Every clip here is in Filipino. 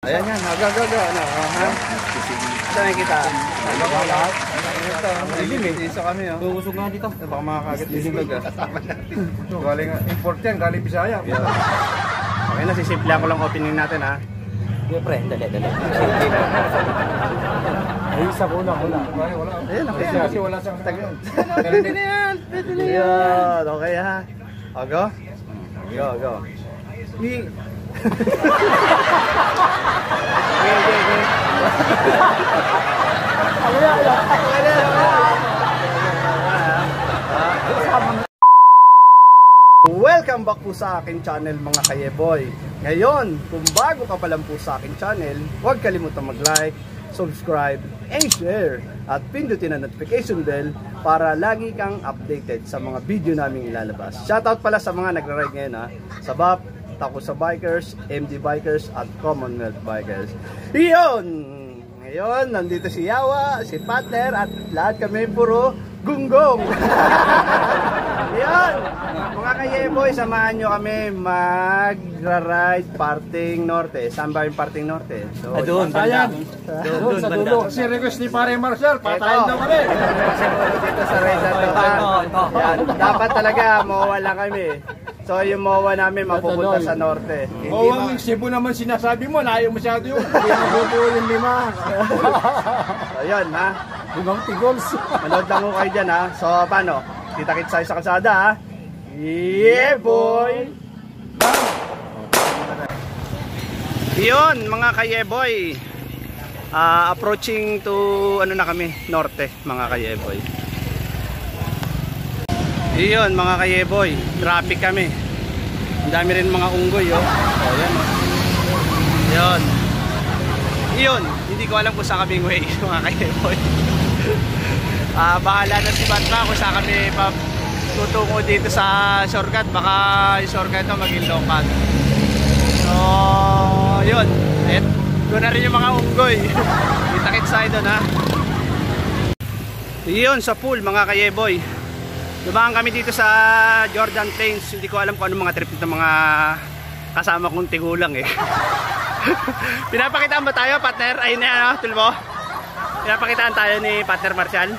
Ayan yan, aga-aga, ano, ha? Saan kita? Lahat? Ito, dilim eh. Isa kami, oh. Uusog nga dito. Baka makakagat dilim ah. Kasama natin. Galing, import yan, galing Bisaya. Okay na, sisimple ako lang opening natin, ha? Hindi, pre, dali. Ay, isa wala. Ayan, okay. Kasi wala siyang tagal. Pwede na yan, pwede na yan. Okay, ha? O, go? Go. Welcome back po sa aking channel mga kayeboy. Ngayon, kung bago ka pa lang po sa aking channel, huwag kalimutang mag-like, subscribe, and share. At pindutin ang notification bell para lagi kang updated sa mga video namin ilalabas. Shoutout pala sa mga nagra-ride ngayon, ha, sa BAP, Takusa Bikers, MD Bikers, at Commonwealth Bikers. Iyon! Ngayon, nandito si Yawa, si Partner, at lahat kami puro gunggong. Iyon! Mga kayeboy, samahan nyo kami magra-ride Parting Norte. Saan ba yung Parting Norte? So, doon, banda. Doon, sa dulo. Kasi request ni Pare Marshall, patayin daw kami. Dito sa Rizal. Dapat talaga, mawala kami. So yung MOA namin mapupunta sa norte. MOA ng Cebu naman sinasabi mo, layo masyado yun. Hindi mabuto yung 5. So yun, ha? Limang tigols. Manood lang ko kayo dyan, ha? So paano? Kita-kits tayo sa kalsada, ha? Yeah, boy! Yun, mga kayeboy. Approaching to, ano na kami, norte, mga kayeboy. Iyon mga kayeboy, traffic kami. Ang dami rin mga unggoy, oh. Oh, yan, oh. Yun. Iyon, hindi ko alam kung saan kami way, mga kayeboy. Bahala na si Batman kung saan kami tutungo dito sa shortcut. Baka yung shortcut ito maging long cut. So, yun. Doon na rin yung mga unggoy. Kita-kits tayo doon, ha. Iyon, sa pool, mga kayeboy. Dumaan kami dito sa Jordan Plains. Hindi ko alam kung anong mga trip ng mga kasama kong tigulang eh. Pinapakitaan ba tayo, partner? Ayun na, tulbo. Pinapakitaan tayo ni partner Marshall.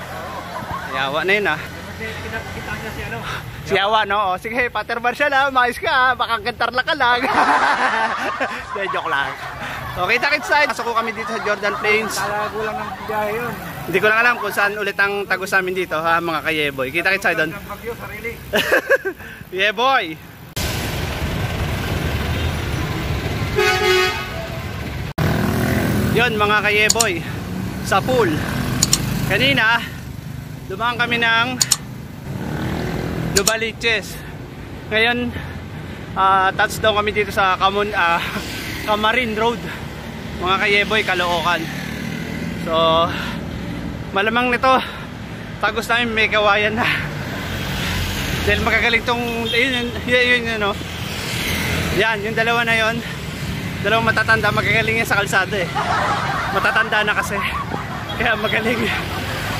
Yawa na yun, ha. Pinapakitaan niya si ano? Si Yawa, no? O, sige, partner Marshall, ha. Maayos ka, ha. Baka gantarla ka lang. Joke lang. So, kita-kits tayo. Pasok ko kami dito sa Jordan Plains. Talago lang ng biyahe yun. Hindi ko lang alam kung saan ulit ang tagos namin dito, ha, mga kayeboy. Kita-kits tayo doon. Yeah, boy! Yun, mga kayeboy, sa pool. Kanina, dumaan kami ng Novaliches. Ngayon, touchdown kami dito sa Camarin Road. Mga kayeboy, Caloocan. So, malamang nito tagos namin may kawayan na dahil magagaling tong yun, no? Yan, yung dalawa na yun, dalawang matatanda, magagaling yan sa kalsada eh. Matatanda na kasi, kaya magaling,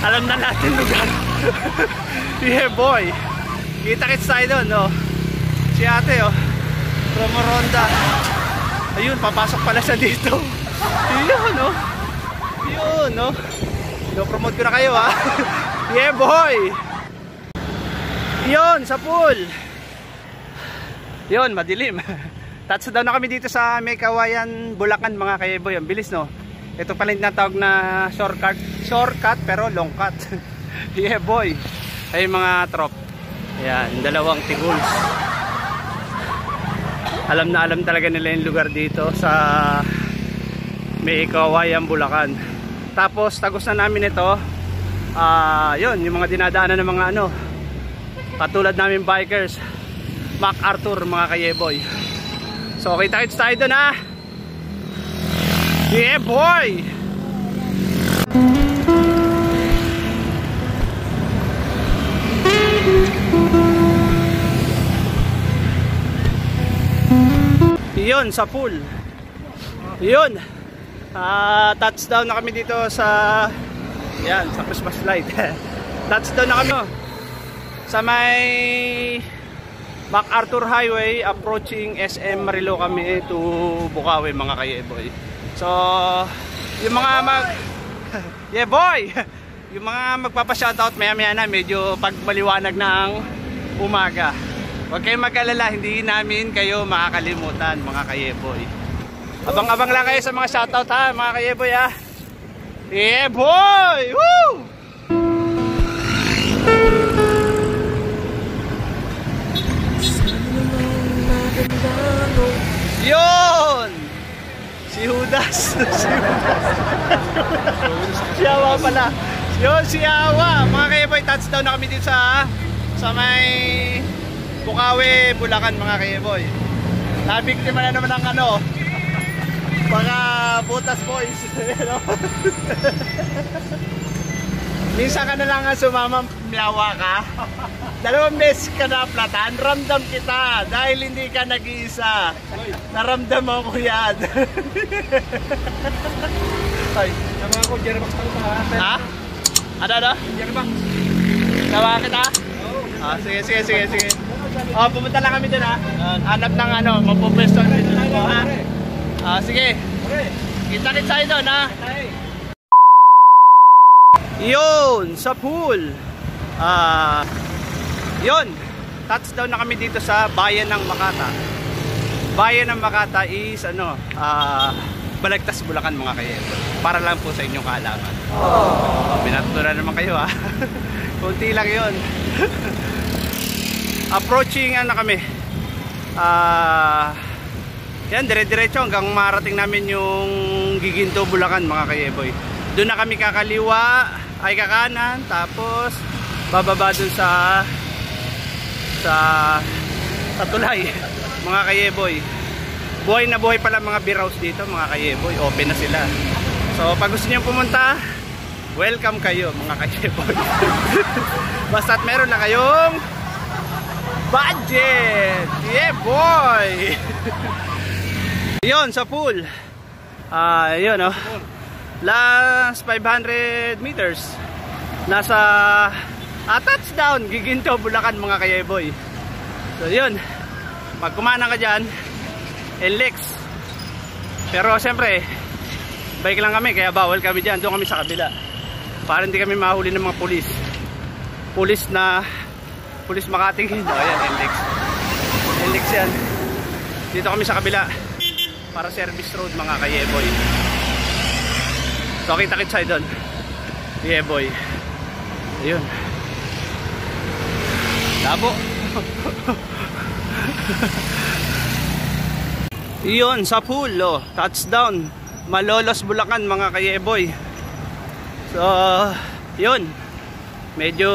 alam na natin lugar. Yeah, boy, kita-kits tayo doon, no? Si ate, oh, promo ronda. Ayun, papasok pala siya dito. Yun, no? Yun, no? Promote ko na kayo, ha. Yeah, boy. Yun, sa pool. Yun, madilim. Touchdown na kami dito sa May Kawayan, Bulacan, mga kayeboy. Ang bilis, no? Ito pala yung natawag na shortcut pero long cut. Yeah, boy. Ay, mga trop. Ayan, dalawang tiguls. Alam na alam talaga nila yung lugar dito sa May Kawayan, Bulacan. Tapos tagos na namin ito. Yun, yung mga dinadaanan ng mga ano, katulad namin bikers, MacArthur, mga kayeboy. So kita-kits tayo doon, ha. Yeah, boy. Yun, sa pool. Yun. Touchdown na kami dito sa yan, sa Christmas light. Touchdown na kami sa may MacArthur Highway approaching SM Marilo kami to Bukawi, mga kayeboy. So yung mga yeah boy, yung mga magpapa-shoutout maya na medyo pag maliwanag ng umaga. Huwag kayong mag-alala, hindi namin kayo makakalimutan mga kayeboy. Abang-abang lang kayo sa mga shoutout ha mga kayeboy ha. Yeah boy! Woo! Yun! Si Judas. Si Awa pala. Yun si Awa. Mga kayeboy, touchdown na kami dito sa may Bukawi, Bulacan mga kayeboy. Nabiktima na naman ng mga Butas boys. Minsan ka na lang sumama, miyawa ka. 2 beses ka na platan, ramdam kita dahil hindi ka nag-iisa. Naramdaman ko yan. Ay, sama ko, Jermax pa ito ha. Ano? Jermax. Sama kita? Oo. Sige. Pumunta lang kami dun ha. Hanap ng magpupwesto dito ha. Sige. Kita-kit sa'yo dun ha. Yun, sa pool. Yun, touchdown na kami dito sa bayan ng Makata. Bayan ng Makata is Balagtas, Bulacan mga kayeboy. Para lang po sa inyong kaalaman. Binatutunan naman kayo ha. Kunti lang yun. Approaching kami. Yan, dire-diretso hanggang marating namin yung Giginto, Bulacan mga kayeboy. Doon na kami kakanan, tapos bababa dun sa tulay mga kayeboy. Buhay na buhay pala mga beer house dito mga kayeboy, open na sila. So pag gusto niyo pumunta, welcome kayo mga kayeboy. Basta't meron na kayong budget. Yeah boy. Yun sa pool. Yun last 500 meters nasa touchdown Giginto, Bulacan mga kayeboy. So yun, pag kumanang ka dyan NLEX, pero siyempre bike lang kami kaya bawal kami dyan, doon kami sa kabila para hindi kami mahuli ng mga pulis makatingin. Ayan, NLEX yan. Dito kami sa kabila para service road mga kayeboy. So kita-kit sa'yo doon. Yeah boy. Ayun. Labo. Iyon sa pool touchdown Malolos, Bulacan mga kayeboy. So yun, medyo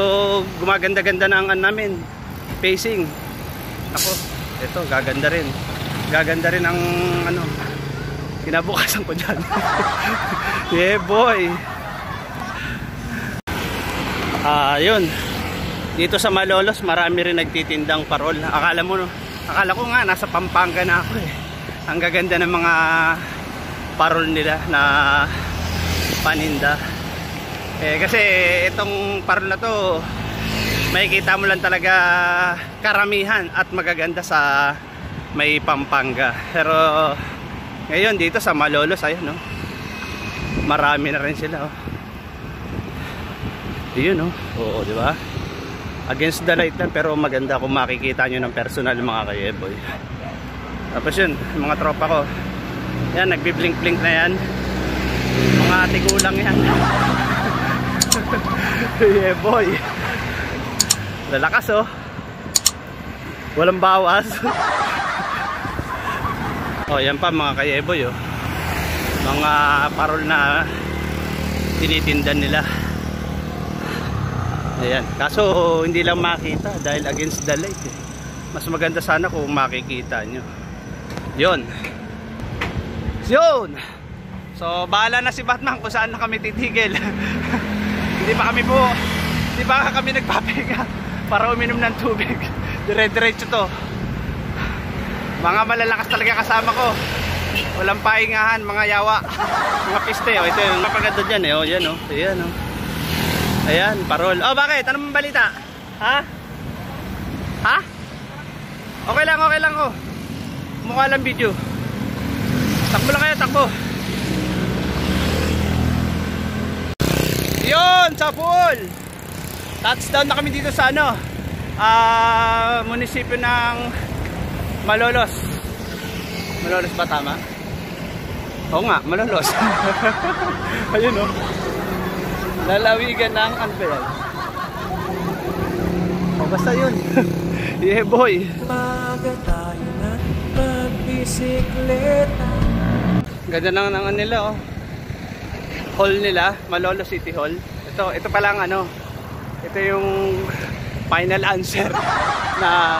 gumaganda-ganda na ang namin pacing. Ako, ito gaganda rin ang kinabukasan ko dyan. Yeah boy. Yun, dito sa Malolos marami rin nagtitindang parol. Akala ko nga nasa Pampanga na ako Ang gaganda ng mga parol nila na paninda. Kasi itong parol na to makikita mo lang talaga karamihan at magaganda sa may Pampanga. Pero ngayon dito sa Malolos, ayun marami na rin sila Yun oo, di ba? Against the light lang pero maganda kung makikita nyo ng personal mga kayeboy. Tapos yun, mga tropa ko. Yan, nagbi-blink-blink na yan. Mga tigulang yan. Yeah boy. Lalakas walang bawas. Yan pa mga kayeboy mga parol na tinitindan nila. Ayan. Kaso hindi lang makita dahil against the light Mas maganda sana kung makikita nyo. Yun. So bahala na si Batman kung saan na kami titigil. Hindi pa kami nagpapahinga para uminom ng tubig. Dire-diretso to. Mga malalakas talaga kasama ko. Walang pahingahan, mga yawa. Mga piste ito yung mapaganda dyan Ayan Ayan, parol. Bakit? Ano mong balita? Ha? Okay lang Mukha lang video. Takbo lang kayo, takbo. Yun, sa pool. Touchdown na kami dito sa ano, munisipyo ng Malolos. Malolos ba tama? Oo nga, Malolos. Ayun o. Lalawigan ng ano ba yan? O basta yun. Yeah boy. Ganda na ng ano nila oh. Hall nila, Malolos City Hall. Ito pa lang ano. Ito yung final answer na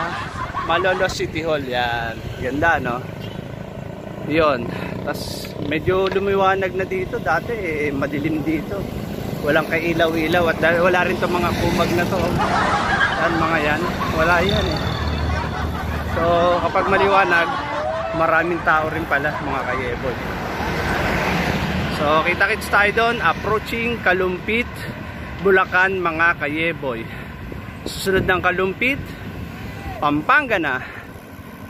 Malolos City Hall. Yan. Ganda no. Yun. Tapos medyo lumiwanag na dito. Dati madilim dito. Walang kailaw-ilaw at wala rin itong mga kumag na to. Yan mga yan. Wala yan eh. So kapag maliwanag, maraming tao rin pala mga kayeboy. So kita-kits tayo doon, approaching Kalumpit, Bulacan mga kayeboy. Susunod ng Kalumpit, Pampanga na.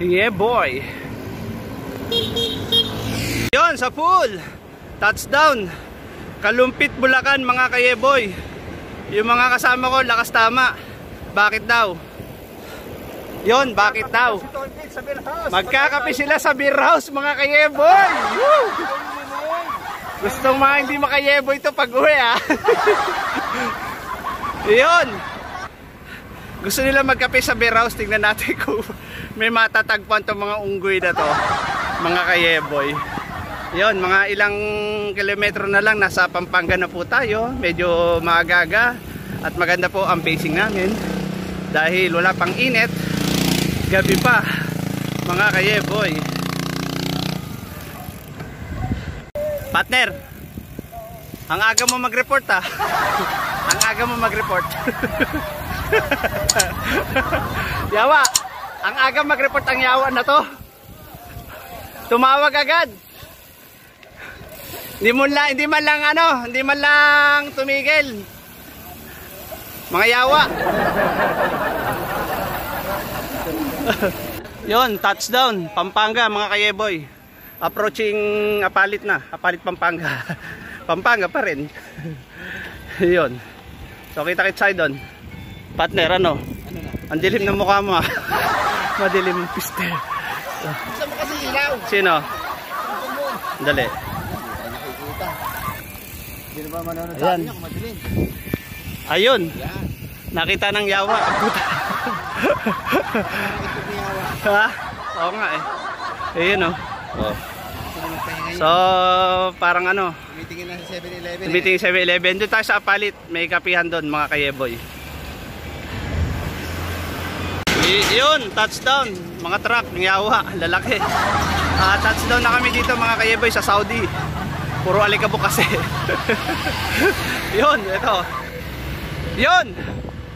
Yeboy. Yon sa pool. Touchdown. Kalumpit, Bulacan mga kayeboy. Yung mga kasama ko lakas tama. Bakit daw? Yon, bakit daw? Magkakape sila sa beer house mga kayeboy. Woo! Gustong mga hindi makayeboy ito pag uwi ah. Yun. Gusto nila magkape sa beer house. Tingnan natin kung may matatagpuan itong mga unggoy na to mga kayeboy. Yun, mga ilang kilometro na lang nasa Pampanga na po tayo. Medyo maaga at maganda po ang pacing namin dahil wala pang init. Gabi pa mga kayeboy. Partner, ang aga mo mag-report ah. Ang aga mo mag-report. Yawa, ang aga mag-report ang yawa na to. Tumawag agad. Hindi man lang tumigil. Mga yawa. Yon, touchdown, Pampanga mga kayeboy. Approaching Apalit na, Apalit Pampanga. Pampanga pa rin. Yon. So kita-kits tayo doon. Partner ano? Ang dilim ng mukha mo. Madilim ang piste. Gusto mo kasi ilaw. Sino? Dali. Hindi na ba manonood sa akin ako madilim? Ayun. Nakita ng yawa. Ha? Oo nga eh. Ayun oh. Oh. So parang ano, Tumitingin na sa 7-Eleven. tumitingin 7-Eleven. Doon tayo sa Apalit. May kapihan doon mga kayeboy. Yun, touchdown. Mga truck, ng yawa, lalaki. Touchdown na kami dito mga kayeboy sa Saudi. Puro alikabok kasi. Yun, ito. Yun,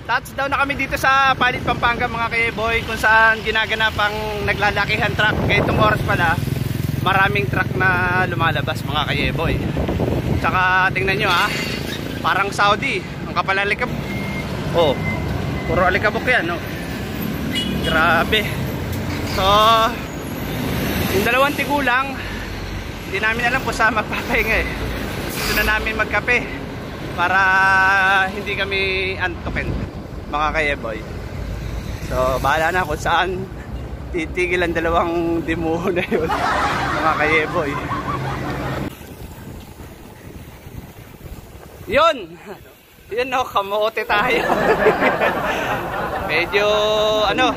touchdown na kami dito sa Apalit Pampanga mga kayeboy, kung saan ginaganap ang naglalakihan truck. Kaya itong oras pala maraming truck na lumalabas mga kayeboy. Tsaka tingnan nyo ha, parang Saudi ang kapal alikabok. Oh, puro alikabok yan oh. Grabe. So yung dalawang tigulang, hindi namin alam kung saan magpapahinga eh. Gusto na namin magkape para hindi kami antukin mga kayeboy. So bahala na kung saan titigil ang dalawang dimuho na yun mga kayeboy. Yun no, kamote tayo. Medyo ano,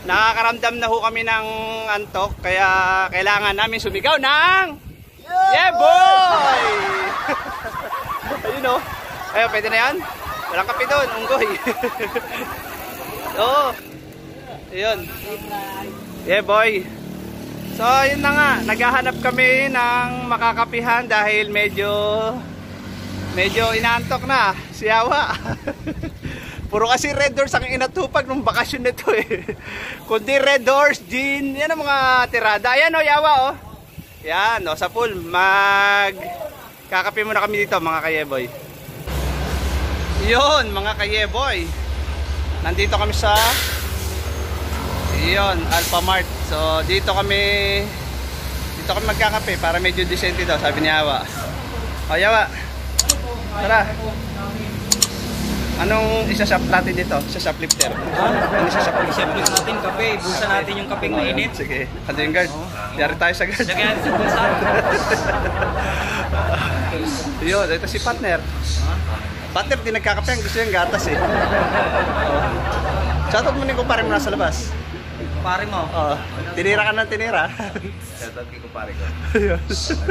nakakaramdam na ho kami ng antok, kaya kailangan namin sumigaw ng yeah boy. Ayun o, ayun, pwede na yan. Walang kape doon, unggoy. Oo. Ayun. Yeah boy. So yun na nga, naghahanap kami ng makakapihan dahil medyo inaantok na si Yawa. Puro kasi Red Doors ang inatupag nung bakasyon nito eh. Kundi Red Doors, gin, yan ang mga tirada. Ayan o Yawa o. Yan o, sa pool. Kakape muna kami dito mga kayeboy. Yun mga kayeboy, nandito kami sa Alphamart. So dito kami magkakape para medyo decente daw, sabi ni Yawa. O Yawa, Tara. Anong isa-shop natin dito? Sa shoplifter. Ano isa-shop Shoplift natin kape. Bulsa natin yung kapeng mainit. Sige. Ano yung guard? Yari tayo sa guard. Lagyan sa bulsa. Yun, ito si partner. Partner, di nagkakape. Ang gusto yung gatas eh. Shoutout mo na yung kumpare mo nasa labas. Pare mo. Tinira ka ng tinira. Shoutout kay kumpare ko. Ayun.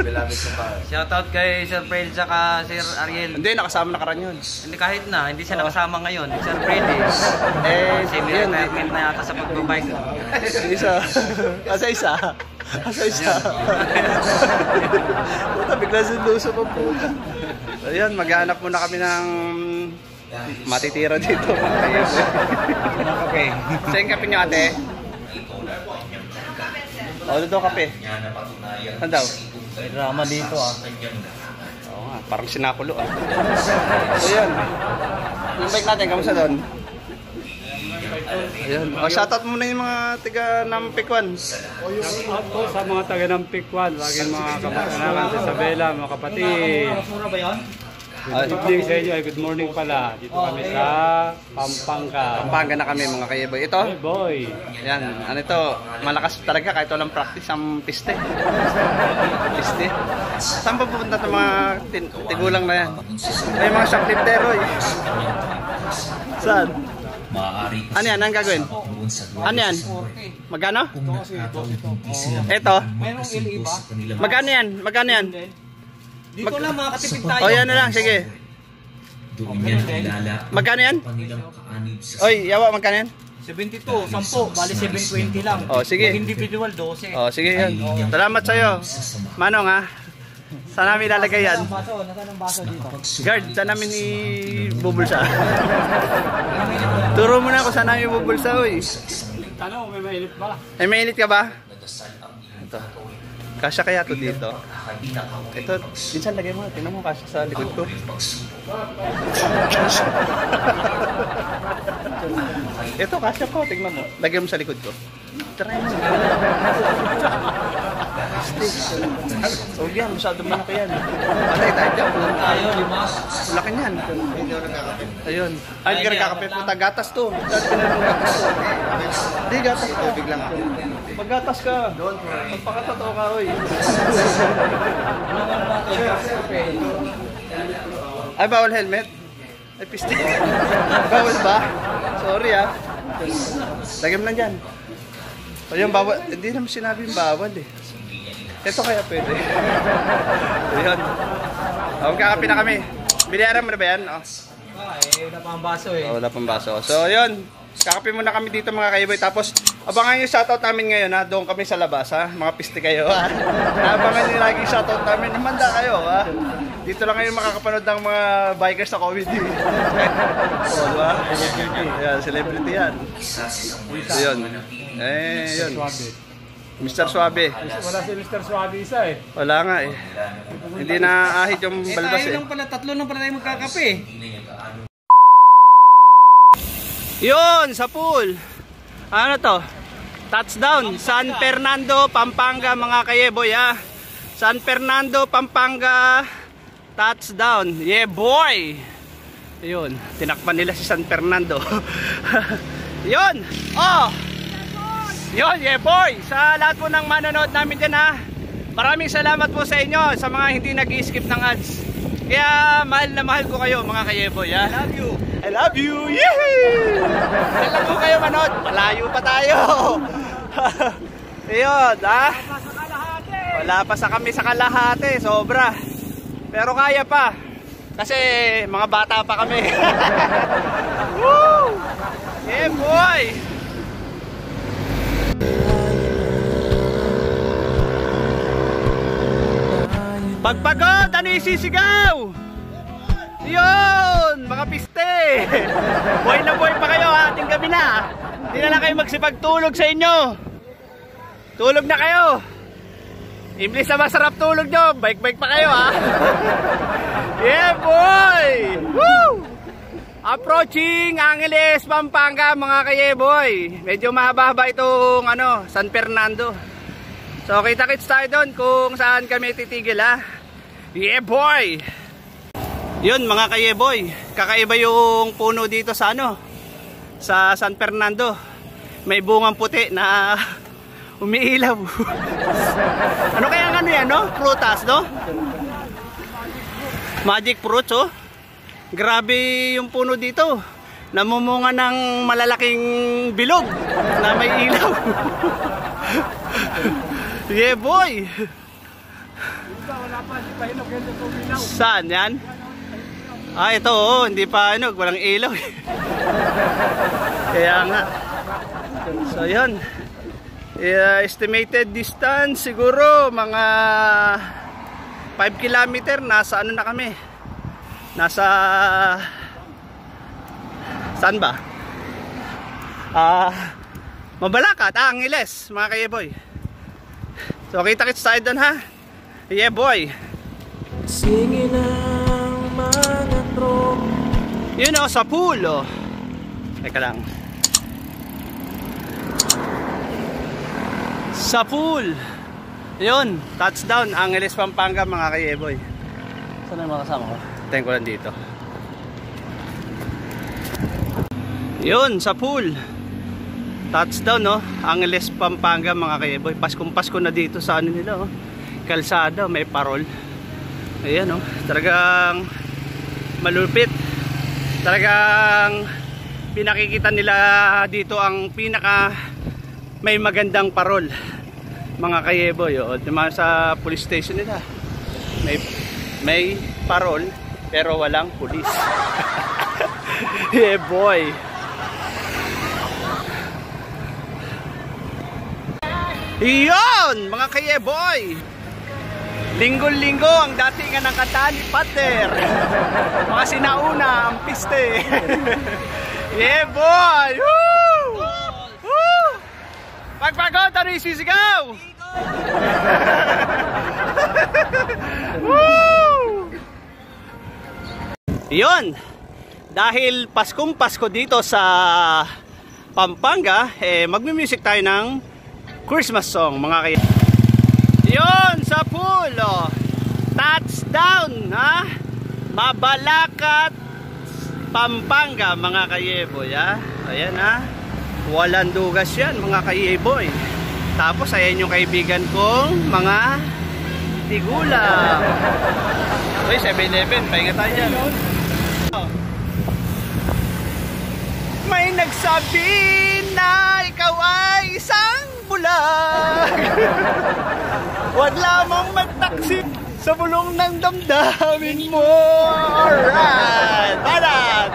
Beloved kumpare. Shoutout kay Sir Fred saka Sir Ariel. Hindi, nakasama na karan yun. Hindi kahit na, hindi siya nakasama ngayon. Sir Fred semi-retirement na yata sa pagbabike. Isa. Asa isa. Asa isa. Puta, bigla sinuso pa po. Ayun, maghanap muna kami ng matitira dito. Okay. Saan kape nyo ate? Ano daw kape? Saan daw? May drama dito Oo nga, parang sinakulo So yun. Yung bike natin, kamusta doon? Ayun. Shoutout muna yung mga tiga ng Pikwan. Shoutout po sa mga taga ng Pikwan, laging mga kamag-anakan sa Isabela, mga kapatid. Mura ba yun? Good evening sa inyo, good morning pala. Dito kami sa Pampanga. Pampanga na kami mga kayeboy. Ito? Hey boy! Yan, ano ito, malakas talaga kahit walang practice ang piste. Piste. Saan pa pupunta itong mga tigulang na yan? Ay, mga shopliftero eh. Saan? Ano yan? Anong gagawin? Ano yan? Magkano? Ito? Mayroong LE ba? Magkano yan? Magkano yan? Dito lang makakatipid tayo. O yan na lang, sige. Magkano yan? Oy, yawa, magkano yan? 72, 10, bali 720 lang. O, sige. Pag individual, 12. O, sige yan. Salamat sa'yo. Manong ha? Saan namin ilalagay yan? Baso, nasaan ang baso dito? Guard, saan namin ibubulsa? Turo mo na kung saan namin ibubulsa, oy. Ano, may mainit ba? Ay, mainit ka ba? Ito. Kasya kaya to dito? Ito, minsan lagay mo. Tingnan mo kasya sa likod ko. Ito, kasya ko. Tingnan mo. Lagay mo sa likod ko. Try mo. So yan, masyado malaki yan. Patay tayo dyan. Tayo, 5. Malaki yan. Ayun. Ay, hindi ka nagkakape. Puta, gatas to. Dahil pinanong gatas to. Hindi, gatas to. Biglang ako. Paggatas ka. Magpakatotoo ka, oy. Ay, bawal helmet? Ay, piste. Bawal ba? Sorry ah. Lagyan mo lang dyan. O yung bawal, hindi naman sinabi yung bawal eh. Ito kaya pwede. Ayun. Magkakape na kami. Biliharan mo na ba yan? Wala pa ang baso eh. Wala pang baso. So yun. Kakape muna kami dito mga kaiboy. Tapos abangan yung shoutout namin ngayon ha. Doon kami sa labas ha. Mga piste kayo ha. Abangan yung laging shoutout namin. Namanda kayo ha. Dito lang kayo makakapanood ng mga bikers sa comedy. O diba? Ayan, celebrity yan. Yun. Yun. Mr. Suabe. Wala si Mr. Suabe isa eh. Wala nga eh. Hindi na ahit yung balbas tayo eh. lang pala, tatlo lang pala tayo magkakape. Yun, sa pool. Ano to? Touchdown. San Fernando, Pampanga mga kayeboy ha. San Fernando, Pampanga. Touchdown. Yeah boy. Yun, tinakpan nila si San Fernando. Yun. Oh. Yun, yeah boy. Sa lahat po ng manonood namin dyan ha. Maraming salamat po sa inyo. Sa mga hindi nag-skip ng ads. Kaya mahal na mahal ko kayo mga kayeboy ha. Love you. I love you! Yehey! Saan lang po kayo manood? Malayo pa tayo! Ayun, ha? Wala pa sa kami sa kalahati, sobra. Pero kaya pa. Kasi mga bata pa kami. Woo! Yeah boy! Pagpagod, ano isisigaw? Yun! Mga piste! Buhay na buhay pa kayo ha, ating gabi na. Hindi na lang kayo magsipagtulog sa inyo. Tulog na kayo. Imbis na masarap tulog nyo, bike-bike pa kayo ha. Yeah boy! Woo! Approaching Angeles, Pampanga mga kayeboy. Medyo mahaba-haba itong San Fernando. So kita-kits tayo doon kung saan kami titigil ha. Yeah boy! Yun mga kayeboy, kakaiba yung puno dito sa ano, sa San Fernando. May bungang puti na umiilaw. Ano kaya ano yan, no? Prutas, no? Magic fruits, oh. Grabe yung puno dito. Namumunga ng malalaking bilog na may ilaw. Yeah, boy. Saan yan? Ah, ito, oh, hindi pa ano, walang ilaw. Kaya nga. So, yun. Estimated distance siguro mga 5 kilometer. Nasa ano na kami? Nasa saan ba? Mabalakat, Angeles, mga kayeboy. So kita-kits tayo doon, ha? Yeah boy. Singin ang mga trok. Yun o, sa pool o. Teka lang. Sa pool. Yun, touchdown, Angeles, Pampanga, mga kayeboy. Saan na yung mga kasama ko? Tingin ko lang dito. Yun, sa pool. Touchdown, no? Angeles, Pampanga, mga kayeboy. Paskong-pasko na dito sa ano nila, oh. Kalsada, may parol. Ayan, oh. Talagang malupit. Talagang pinakikita nila dito ang pinaka may magandang parol, mga kayeboy, oh. Diba sa police station nila? May parol, pero walang pulis. Yeah, boy. Iyon, mga kayeboy. Linggo-linggo ang datingan ng kanta ni Pater. Mga sinauna ang piste. Yeah, boy. Woo! Woo! Pagpagod, ano isisigaw? Woo! Iyon. Dahil Paskong Pasko dito sa Pampanga, magmi-music tayo ng Christmas song, mga kaya. Yun, sa pool, oh. Touchdown, ha? Mabalacat, Pampanga, mga kayeboy, ha? Ayan, ha? Walang dugas yan, mga kayeboy. Tapos, ayan yung kaibigan kong mga tigulang. Uy, 7-Eleven, pahinga tayo dyan. May nagsabi na ikaw ay isang bulag. Huwag lamang magtaksi sa bulong ng damdamin mo. Alright, balat.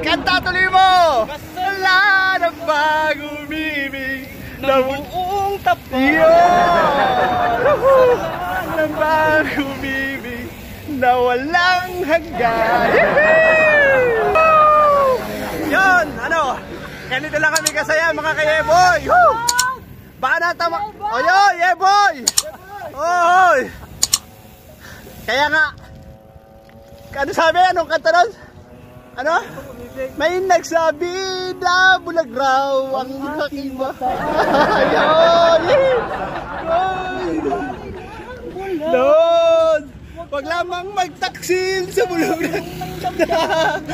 Kanta tuloy mo. Wala na bang umibig na buong tapiyon. Wala na bang umibig na walang hanggan. Yun, ano, ganito lang kami kasaya, mga kayeboy. Baka natama. Oyo, yeboy. Oy. Kaya nga, ano sabi, anong kanta nun? Ano? May nagsabi na bulag raw ang aking mata. Ayun. Lord, wag lamang magtaksil sa bulog ng damdamin.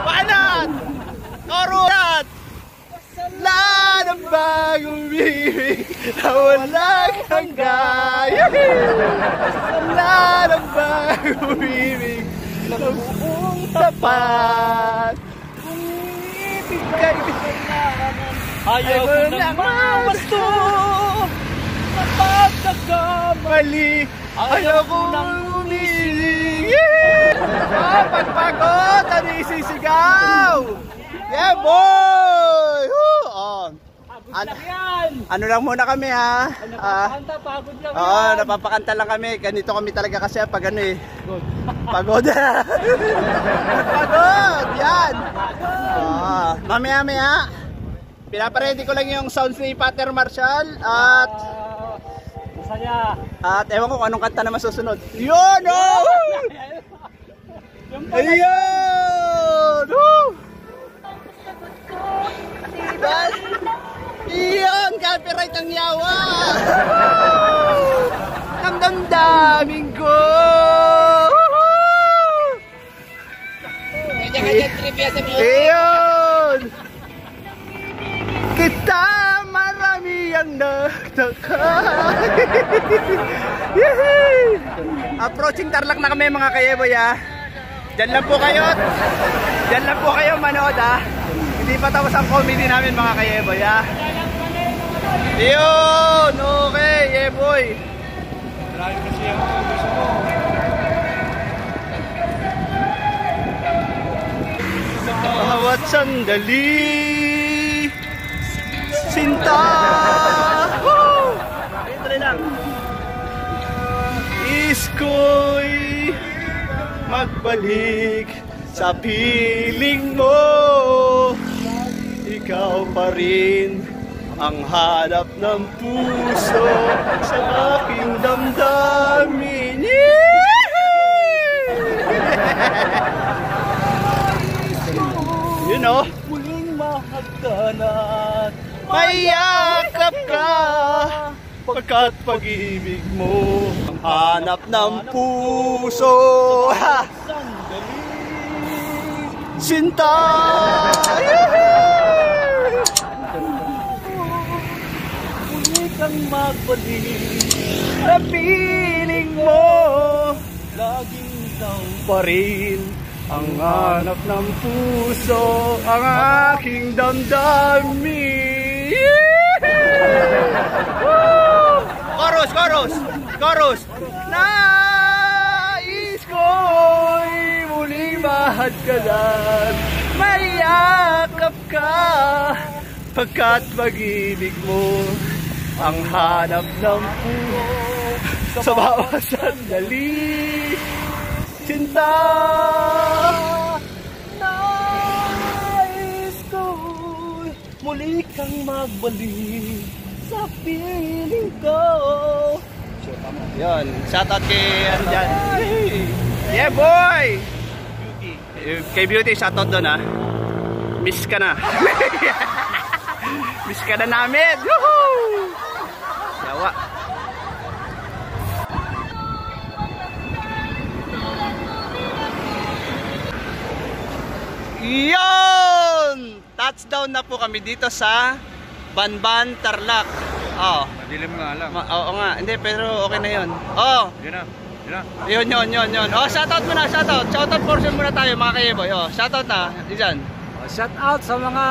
Paanat! Korunat! Wala na bang umibig na walang hanggan? Wala na bang umibig na buong tapat? Umibig kay ayaw ko nang mabasto, napagkakamali, ayaw ko nang umibig. Pagpagod, ano isisigaw? Yeah, boy! Ano lang muna kami, ha? Pagod lang. Oo, napapakanta lang kami. Ganito kami talaga kasi pag ano eh. Pagod. Pagod! Yan! Mamaya-maya, pinaparedy ko lang yung sounds ni Pater Marshall at Masaya. At ewan ko kung anong kanta na masusunod. Yun! Oh! Ayun! Woo! Iyon! Copyright ang yawa! Ang damdamin ko! Iyon! Kita marami ang nagtaka. Approaching Tarlac na kami mga kayeboy ha. Diyan lang po kayo. Diyan lang po kayo manood ha. Hindi pa tapos ang comedy namin mga kayeboy ha. Iyon! Okay, yeboy. Marami kasi yung gusto mo. Bawat sandali sinta ito lang isko'y magbalik sa piling mo. Ikaw pa rin ang hanap ng puso sa aking damdamin. You know, muling mahagdanan, mayakap ka, pagkat pag-ibig mo ang hanap ng puso. Ha! Sinta! Muli kang magbalik sa piling mo, laging daw pa rin ang hanap ng puso, ang aking damdamin. Chorus, chorus, chorus. Nais ko'y muli mahagdanan, mayakap ka, pagkat pag-ibig mo ang hanap ng puso sa bawat sandali. Sinta, nais ko muli kang magbalik sa piling ko. Yan, shoutout kay ano dyan. Yeah boy! Kay Beauty, shoutout doon ha. Miss ka na. Miss ka na namin. Woohoo! Yawa. Yon! Touchdown na po kami dito sa Banban, Tarlac. Oh. Madilim nga lang. Oo nga, hindi pero okay na 'yon. Oh. Yun na. Yun. Oh, shoutout muna, shoutout. Shoutout portion muna tayo mga kayeboy. Oh, shoutout na. Diyan. Shout out sa mga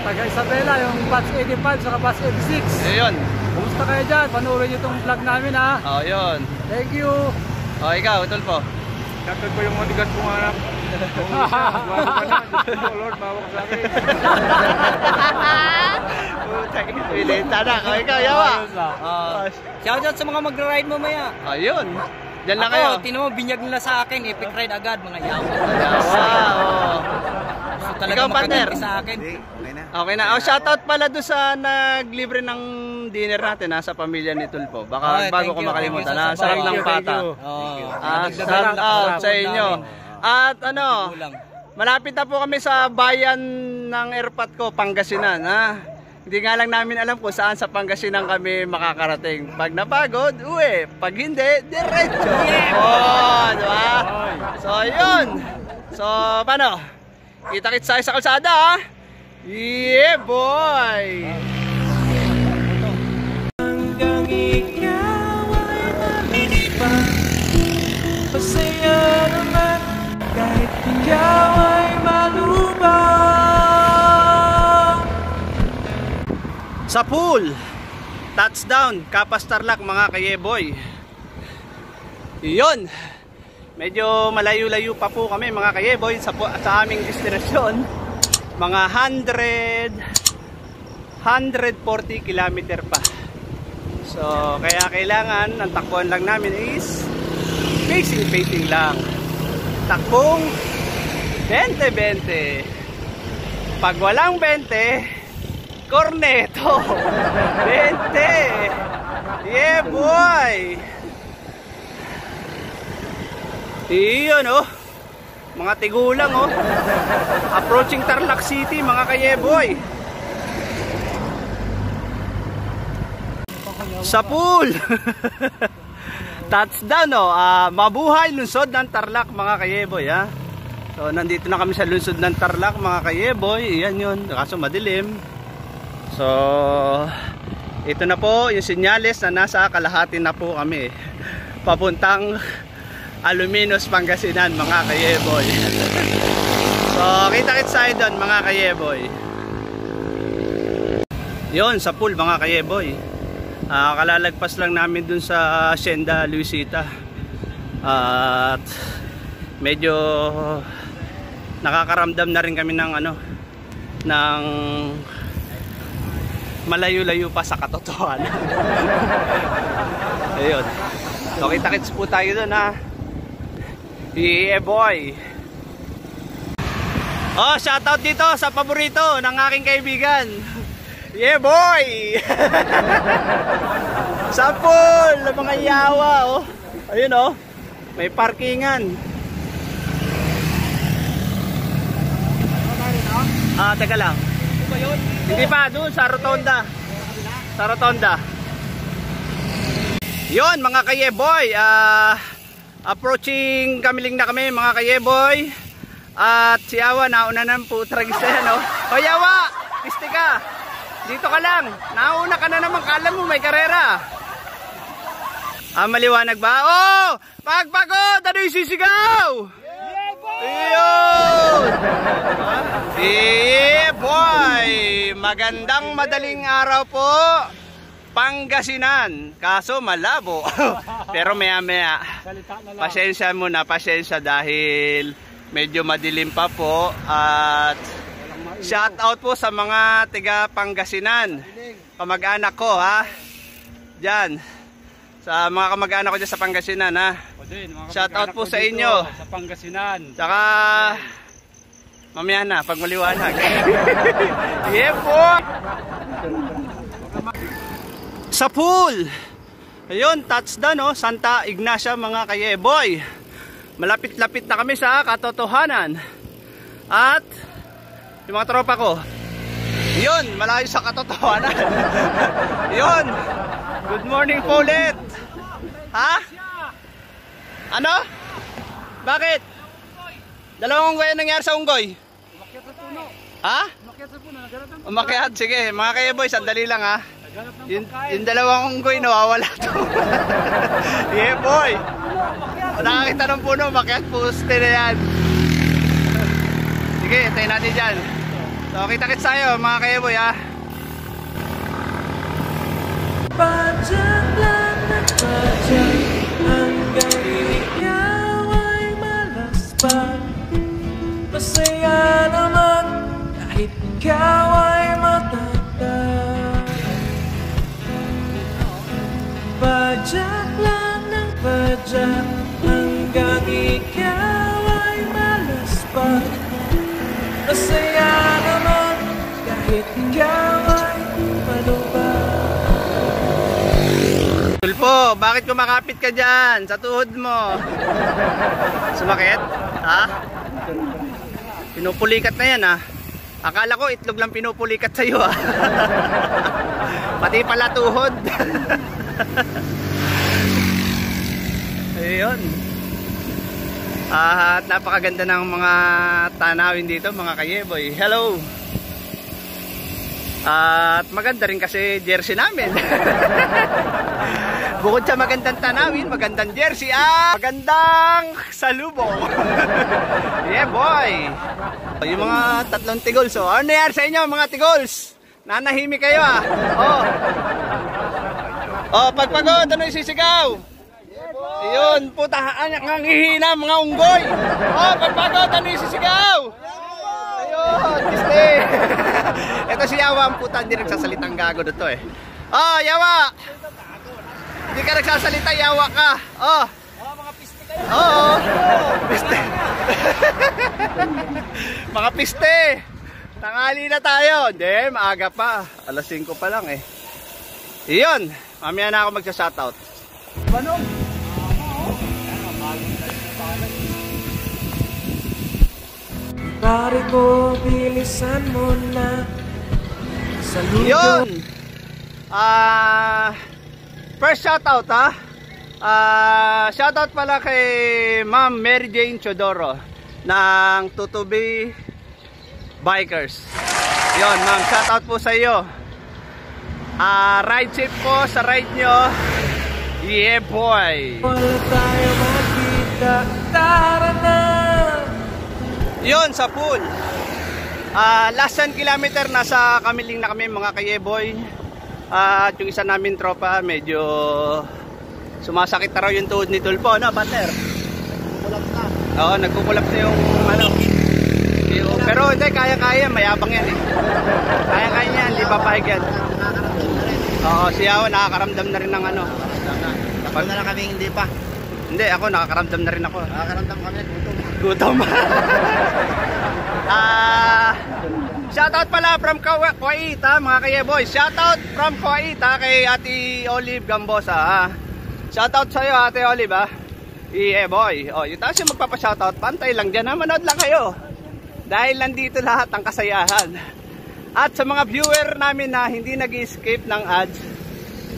taga Isabela, yung batch 85 saka batch 86. Ayun. Kumusta kayo dyan? Panoorin nyo itong vlog namin ha. Oh, yun. Thank you. Oh, ikaw, Tulpo. Shoutout ko yung matigas kong anak. Kung isa, bago ka na. Oh Lord, bawak sa akin. Pilita na. Oh, ikaw, yawa. Shout out sa mga magra-ride mamaya. Ayun. Diyan lang kayo. Ako, tinan mo, binyag nila sa akin. Epic ride agad, mga yawa. Yawa, oh. So, talaga Ikaw, partner. makaganti sa akin. Okay na. Oh, shoutout pala doon sa naglibre ng dinner natin sa pamilya ni Tulpo. Baka Okay, bago ko thank you, makalimutan. thank you, Sarap thank ng you, pata. Shout out sa inyo. At ano, malapit na po kami sa bayan ng Airpat ko, Pangasinan. Hindi nga lang namin alam kung saan sa Pangasinan kami makakarating. Pag napagod, uwi. Pag hindi, diretso. Oh, diba? So, yun. So, paano? Kita-kits tayo sa kalsada, ha? Yeah, boy! Hanggang ikaw ay malipan, pasaya naman kahit ikaw ay malubang. Sa pool, touchdown, Kapas Tarlac mga kayeboy. Yun! Medyo malayo-layo pa po kami mga kayeboy sa aming destinasyon. Mga 140 kilometer pa. So kaya kailangan ang takbuhan lang namin is pacing lang. Takbong 20-20. Pag walang 20, corneto 20. Yeah boy. Iyon oh. Mga tigulang oh. Approaching Tarlac City mga kayeboy. Sa pool. Touchdown oh. Mabuhay lungsod ng Tarlac mga kayeboy ha. So nandito na kami sa lungsod ng Tarlac mga kayeboy. Iyan yun, kaso madilim. So ito na po yung senyales na nasa kalahati na po kami papuntang Aluminos, Pangasinan mga kayeboy. So kita-kits tayo doon mga kayeboy. Yun sa pool mga kayeboy. Kalalagpas lang namin dun sa Hacienda Luisita. At medyo nakakaramdam na rin kami ng ng malayo-layo pa sa katotohanan. Ayun. So kita-kits po tayo doon ha. Yeah boy. Oh, shoutout dito sa paborito ng aking kaibigan. Yeah boy. Sa pool, mga yawa oh. Ayun oh. May parkingan. Teka lang. Hindi pa, doon sa Rotonda. Sa Rotonda. Yun mga kayeboy, approaching Kamiling na kami mga kayeboy. At si Yawa nauna ng putragis na yan oh. O Yawa, piste ka. Dito ka lang. Nauna ka na naman, kala mo may karera. Maliwanag ba? Oh! Pagpagod! Ano yung sisigaw? Yeah boy! Ayun! Yeah boy! Magandang madaling araw po, Pangasinan. Kaso malabo. Pero maya maya. Pasensya muna, pasensya dahil medyo madilim pa po. At shout out po sa mga tiga Pangasinan. Kamag-anak ko ha. Diyan. Sa mga kamag-anak ko dyan sa Pangasinan ha. Shout out po sa inyo. Sa Pangasinan. Tsaka mamaya na pag maliwanag. Yeah po. Sa pool. Ayun, touchdown oh, Santa Ignacia mga kayeboy. Malapit-lapit na kami sa katotohanan. At yung mga tropa ko, yun, malayo sa katotohanan. Yun. Good morning po ulit. Ha? Ano? Bakit? Dalawang unggoy nangyari sa unggoy? Umakyat sa puno. Ha? Umakyat sa puno. Umakyat, sige. Mga kayeboy, sandali lang ha. Yung dalawang unggoy nawawala to. Yeah boy. Nakakita ng puno, umakyat poste na yan. Sige, tayo natin dyan. So kita-kits tayo mga kayeboy ha. Padyak lang na padyak, hanggang ikaw ay malaspag. Masaya naman kahit ikaw ay matatag. Padyak lang ng padyak, hanggang ikaw ay malaspag. Masaya naman kahit ikaw ay malubag. Tulpo, bakit kumakapit ka dyan sa tuhod mo? Sumakit? Ha? Pinupulikat na yan ha. Akala ko itlog lang pinupulikat sa'yo ha. Pati pala tuhod. Ayun. At napakaganda ng mga tanawin dito mga kayeboy. Hello. At maganda rin kasi jersey namin. Bukod sa magandang tanawin, magandang jersey at magandang salubong. Yeah boy. Yung mga tatlong tigols. So, ano nangyari sa inyo mga tigols? Nanahimik kayo ah. Oh, pagpagod, ano yung sisigaw? Ayun, puta, ang hihina mga unggoy. Oh, pagpagod, ano yung sisigaw? Ayun, piste. Ito si Yawa, ang puta, hindi nagsasalitang gago dito eh. Oh, Yawa. Hindi ka nagsasalita, Yawa ka. Oh. Mga piste kayo. Oo. Piste. Mga piste. Tanghali na tayo. Hindi, maaga pa. Alas 5 pa lang eh. Iyon. Mamaya na ako magsa-shoutout. Banog. Pare ko, bilisan mo na. Saludo. Yun. First shoutout ha. Shoutout pala kay Ma'am Mary Jane Chodoro. ng Tutubi Bikers. Yun ma'am, shoutout po sa iyo. Ride safe po sa ride nyo. Yeah boy. Wala tayo makita, tara na. Yun sa pool. Last 10 kilometer nasa Kamiling na kami mga kayeboy. At yung isa namin tropa medyo sumasakit na raw yung tuhod ni Tulpo, no partner? Nagkukulap na. Oo, nagkukulap na yung ano. Pero hindi, kaya-kaya, mayabang yan eh. Kaya-kaya niya, hindi papayag yan. Oo, si Yawa nakakaramdam na rin ng ano. Tapos na lang kami hindi pa. Hindi, ako nakakaramdam na rin ako. Nakakaramdam kami ng gutom. Gutom. Shoutout pala from Kuwait ha, mga kayeboy. Shoutout from Kuwait ha, kay Ate Olive Gambosa ha. Shoutout sa'yo Ate Olive ha. Yeah boy. O, yung taas yung magpapa-shoutout, pantay lang dyan ha, manood lang kayo. Dahil nandito lahat ang kasayahan. At sa mga viewer namin na hindi nag-skip ng ads,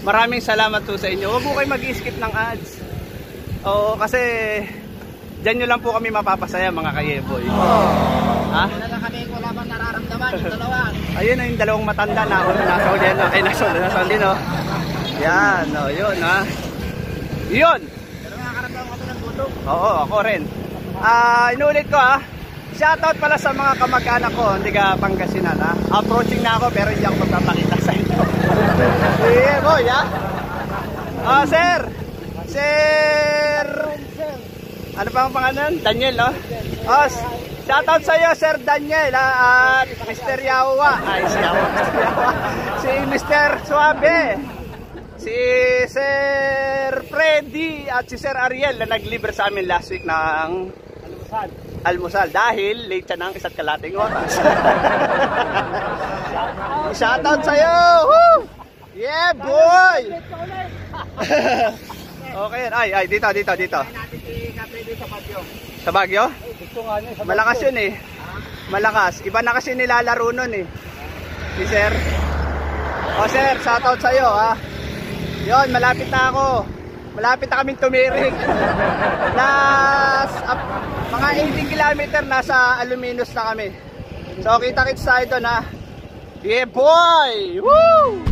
maraming salamat po sa inyo. Huwag po kayo mag-skip ng ads. Oo, kasi dyan nyo lang po kami mapapasaya mga kayeboy. Ha? Wala lang kami, wala bang nararamdaman yung dalawa. Ayun na yung dalawang matanda na nasa uli no? Ay nasa uli no? Yan, o yun ha. Yun! Pero nakakaramdam kami ng gutom. Oo, ako rin. Inulit ko ha. Shoutout pala sa mga kamag-anak ko, hindi ka Pangasinan ha. Approaching na ako pero hindi ako magpapakita sa inyo. Yeah boy ha. Sir! Sir! Ano pa ang pangalan? Daniel no? Shoutout sa iyo Sir Daniel at Mr. Yawa. Ay si Yawa. Si Mr. Suabe. Si Sir Freddy at si Sir Ariel na naglibre sa amin last week ng almusal dahil late siya ng 1:00 oras. Shoutout sa iyo. Woo! Yeah boy. Okay, ay dito. Sa Baguio? Malakas yun eh. Malakas. Iba na kasi nilalaro nun eh. Si Sir. O Sir, shoutout sa'yo ha. Yun, malapit na ako. Malapit na kaming tumirik. Mga 80 kilometer nasa Aluminos na kami. So kita-kits tayo doon ha. Yeah boy! Woo!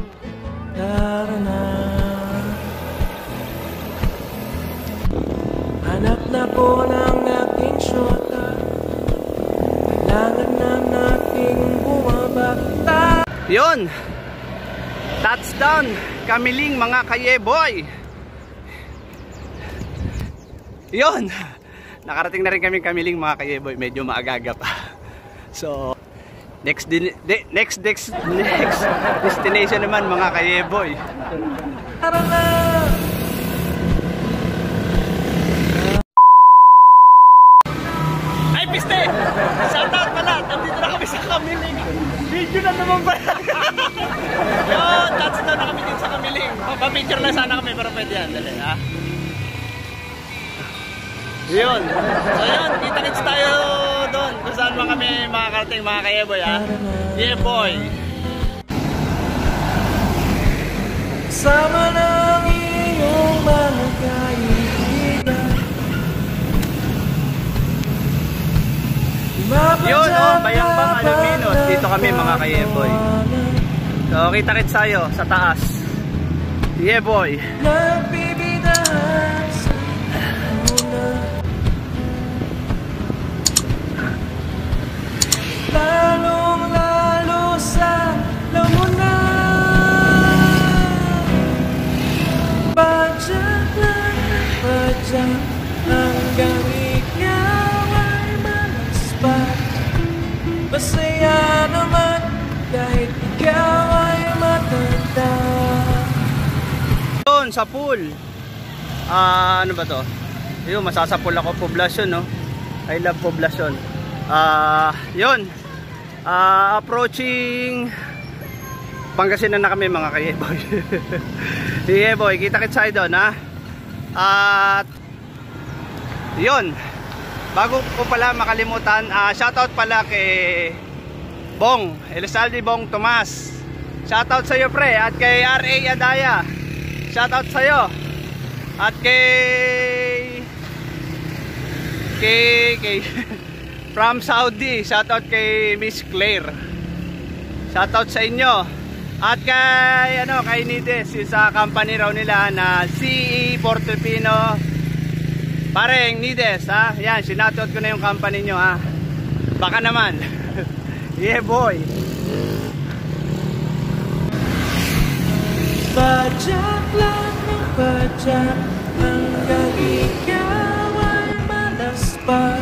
Tara na. Hanap na po ng ating syota. Kailangan na nating bumabata. Yun! Touchdown! Kamiling mga kayeboy! Yun! Nakarating na rin kami Kamiling mga kayeboy. Medyo maagaga pa. So, next destination naman mga kayeboy. Tara na. Ay piste! Shoutout pala! Nandito na kami sa Kamiling. Video na naman ba? Yun! Touchdown na kami dito sa Kamiling. Papapicture lang sana kami pero pwede yan. Dali ha? Yun. So yun, kita-kits tayo doon kung saan mga kami makakarating mga kayeboy ha. Yeah boy. Sama ng iyong mga kaibigan. Yun Bayambang Aluminos. Dito kami mga kayeboy. So kita-kits tayo sa taas. Yeah boy. Nagbibidahan sa una. Lalong-lalo sa lamuna. Padyak hanggang ikaw ay malaspat. Masaya naman kahit ikaw ay matanda. Yun sa pool. Ano ba to? Yun, masasapol ako. Poblasyon no. I love Poblasyon. Yun. Approaching Pangasinan na kami mga kayeboy. Yeah boy, kita-kits tayo doon ha. At yun, bago ko pala makalimutan, shoutout pala kay Bong Elizalde Bong Tomas. Shoutout sa iyo pre. At kay R.A. Adaya, shoutout sa iyo. At kay from Saudi. Shoutout kay Miss Claire. Shoutout sa inyo. At kay kay Nides, sa company raw nila na CE Portofino. Pareng Nides, ha. Yan, shoutout ko na yung company nyo, ha. Baka naman. Yeah, boy. Bajak lang ng bajak hanggang ikaw ay malas pa.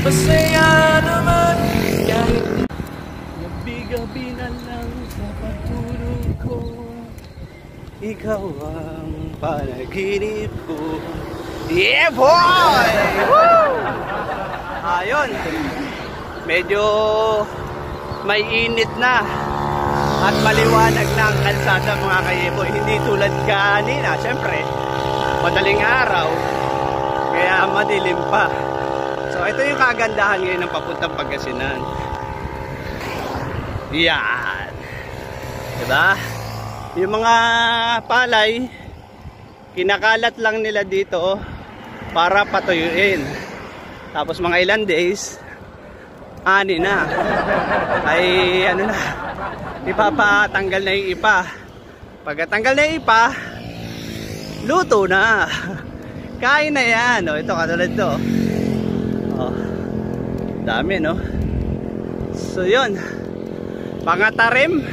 Masaya naman kahit gabi-gabi na lang sa pagtulog ko, ikaw ang panaginip ko. Yeah, boy! Woo! Ayun, medyo may init na at maliwanag na ang kalsada mga kayeboy. Hindi tulad kanina, syempre madaling araw kaya madilim pa. So ito yung kagandahan ngayon ng papuntang Pangasinan. Yan, diba? Yung mga palay kinakalat lang nila dito para patuyuin. Tapos mga ilan days ani na ay na, ipapatanggal na yung ipa. Pagkatanggal na yung ipa, luto na. Kain na yan. Ito katulad to. Dami, no? So yun, Pangatarem,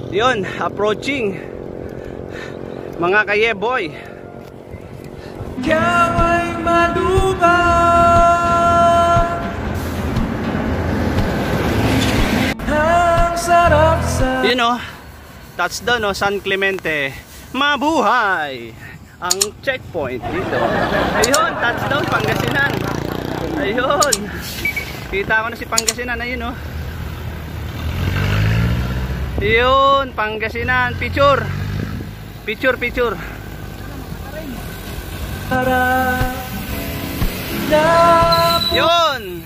yun, approaching mga kayeboy. ikaw ay malubang. Ang sarap sa Yun touchdown San Clemente. Mabuhay ang checkpoint dito. Ayun, touchdown Pangasinan. Ayun, kita ko na si Pangasinan. Ayun Ayun, Pangasinan. Picture. Yun,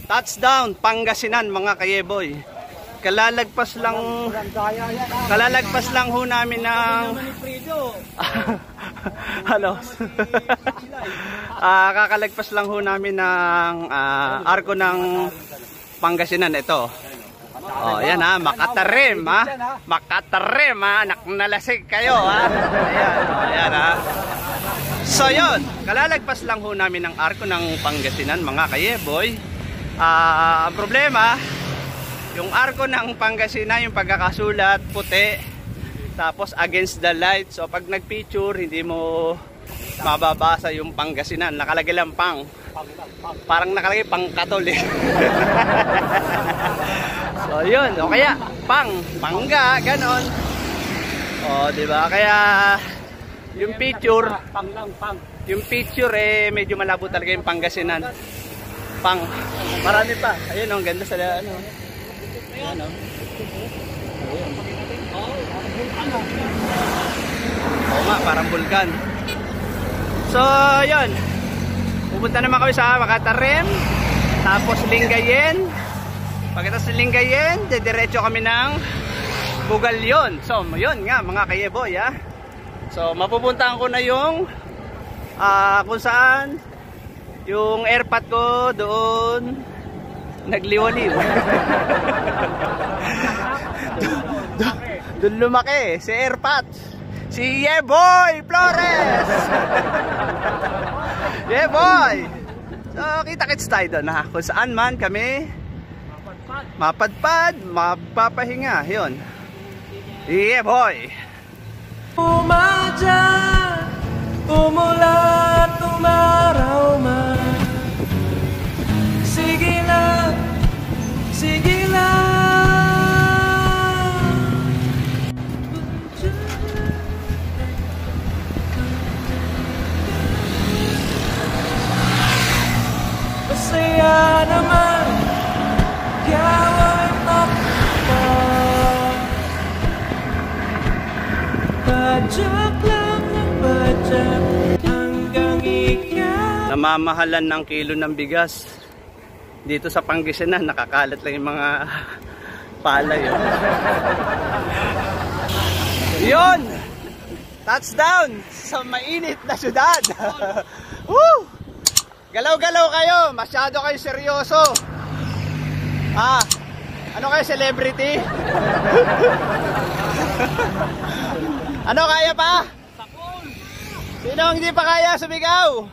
touchdown Pangasinan mga kayeboy. Kalalagpas lang ho namin ng hello. Kakalagpas lang ho namin ng arko ng Pangasinan. Ito. Yan Makatarem, Makatarem, anak nalasig kayo, Ayan, So yun, kalalagpas lang ho namin ng arko ng Pangasinan mga kayeboy. Ang problema, yung arko ng Pangasinan, yung pagkakasulat puti, tapos against the light. So pag nagpicture, hindi mo mababasa yung Pangasinan. Nakalagay lang pang. Parang nakalagay pang Katolik. So yun, o kaya pangga, ganon. Diba? Kaya yung picture, medyo malabo talaga yung Pangasinan. Marami pa. Ayun, ang ganda sa Ayan, Oo nga, parang bulkan. So, yun. Pupunta naman kami sa Makatarem. Tapos Lingayen. Pagkatapos ng Lingayen, diretso kami ng Bugalyon. So, yun nga mga kayeboy, So, mapupuntahan ko na yung kung saan yung airpot ko doon nagliwaliw. Doon lumaki si airpot, si Yeboy Flores. Yeboy. So kita-kits tayo doon kung saan man kami mapadpad, mapapahinga. Yun, Yeboy. umadya, umulan, umaraw man. Sige lang, sige lang. Masaya naman, ikaw ay makapag. Badyak lang ng badyak hanggang ikaw. Namamahalan ng kilo ng bigas dito sa Pangasinan. Nakakalat lang yung mga palay. Yun, touchdown sa mainit na syudad. Woo! Galaw-galaw kayo. Masyado kayo seryoso. Ano kayo, celebrity? Ano, kaya pa? Sino ang hindi pa kaya sumigaw?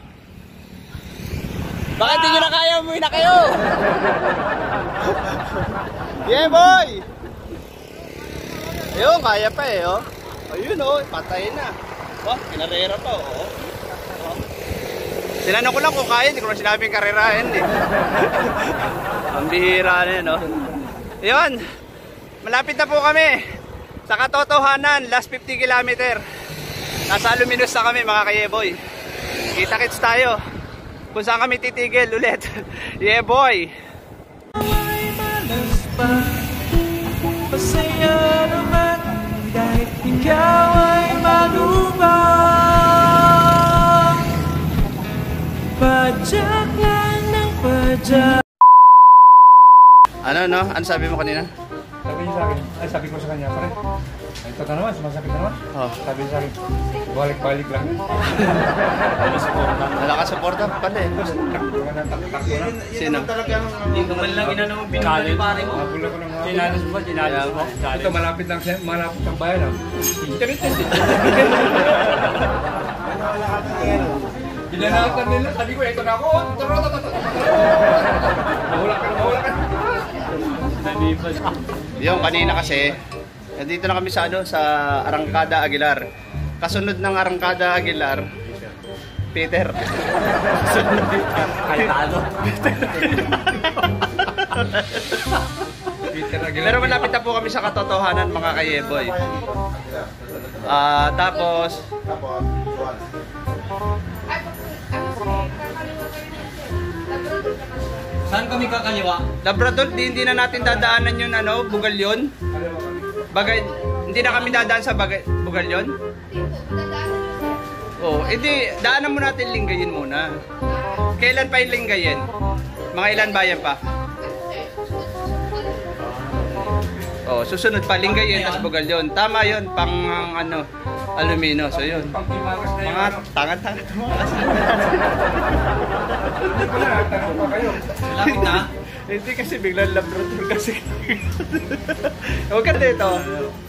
Bakit hindi nyo na kaya? Umuwi na kayo. Yeah, boy. Ayun, kaya pa eh, oh. Ayun, oh, patay na. Oh, kinarera pa, oh. Tinanong ko lang kung kaya, hindi ko na sinabing karerahin eh. Ang bihira na yun, oh. Ayun, malapit na po kami sa katotohanan, last 50 km. Nasa Aluminos na kami, mga kayeboy. Kita-kits tayo kung saan kami titigil ulit. Yeah, boy. Ay malas pa, masaya naman kahit ikaw ay malubang. Padyak lang ng padyak. Ano? Ano sabi mo kanina? Sabi niya sa akin, ay sabi ko sa kanya, pare, ito na naman, sumasakit na naman. Sabi niya sa akin, balik-balik lang. Wala ka suporta pala eh. Sino? Hindi ko man lang inanong binigay pare mo. Nabula ko ng Chinalis mo. ito malapit lang siya, malapit ang bayan. Internet. Binanatan nila, sabi ko, ito na ako. Mahula ka. Yung kanina kasi, nandito na kami sa sa Arangkada Aguilar. Kasunod ng Arangkada Aguilar, Peter. Pero malapit na po kami sa katotohanan, mga kayeboy. Tapos Saan kami kakaliwa? Labrador, hindi na natin dadaanan yun, Bugalyon. Bagay, hindi na kami dadaan sa Bugalyon. Oh, hindi, daanan mo natin Lingayen muna. Kailan pa yung Lingayen? Mga ilan bayan pa? Oh, susunod pa Lingayen tas Bugalyon. Tama 'yon, pang Alumino. So 'yun. Mga tanga-tanga tumakas. Lapit na. Hindi kasi biglang Labrador kasi. Huwag ka dito.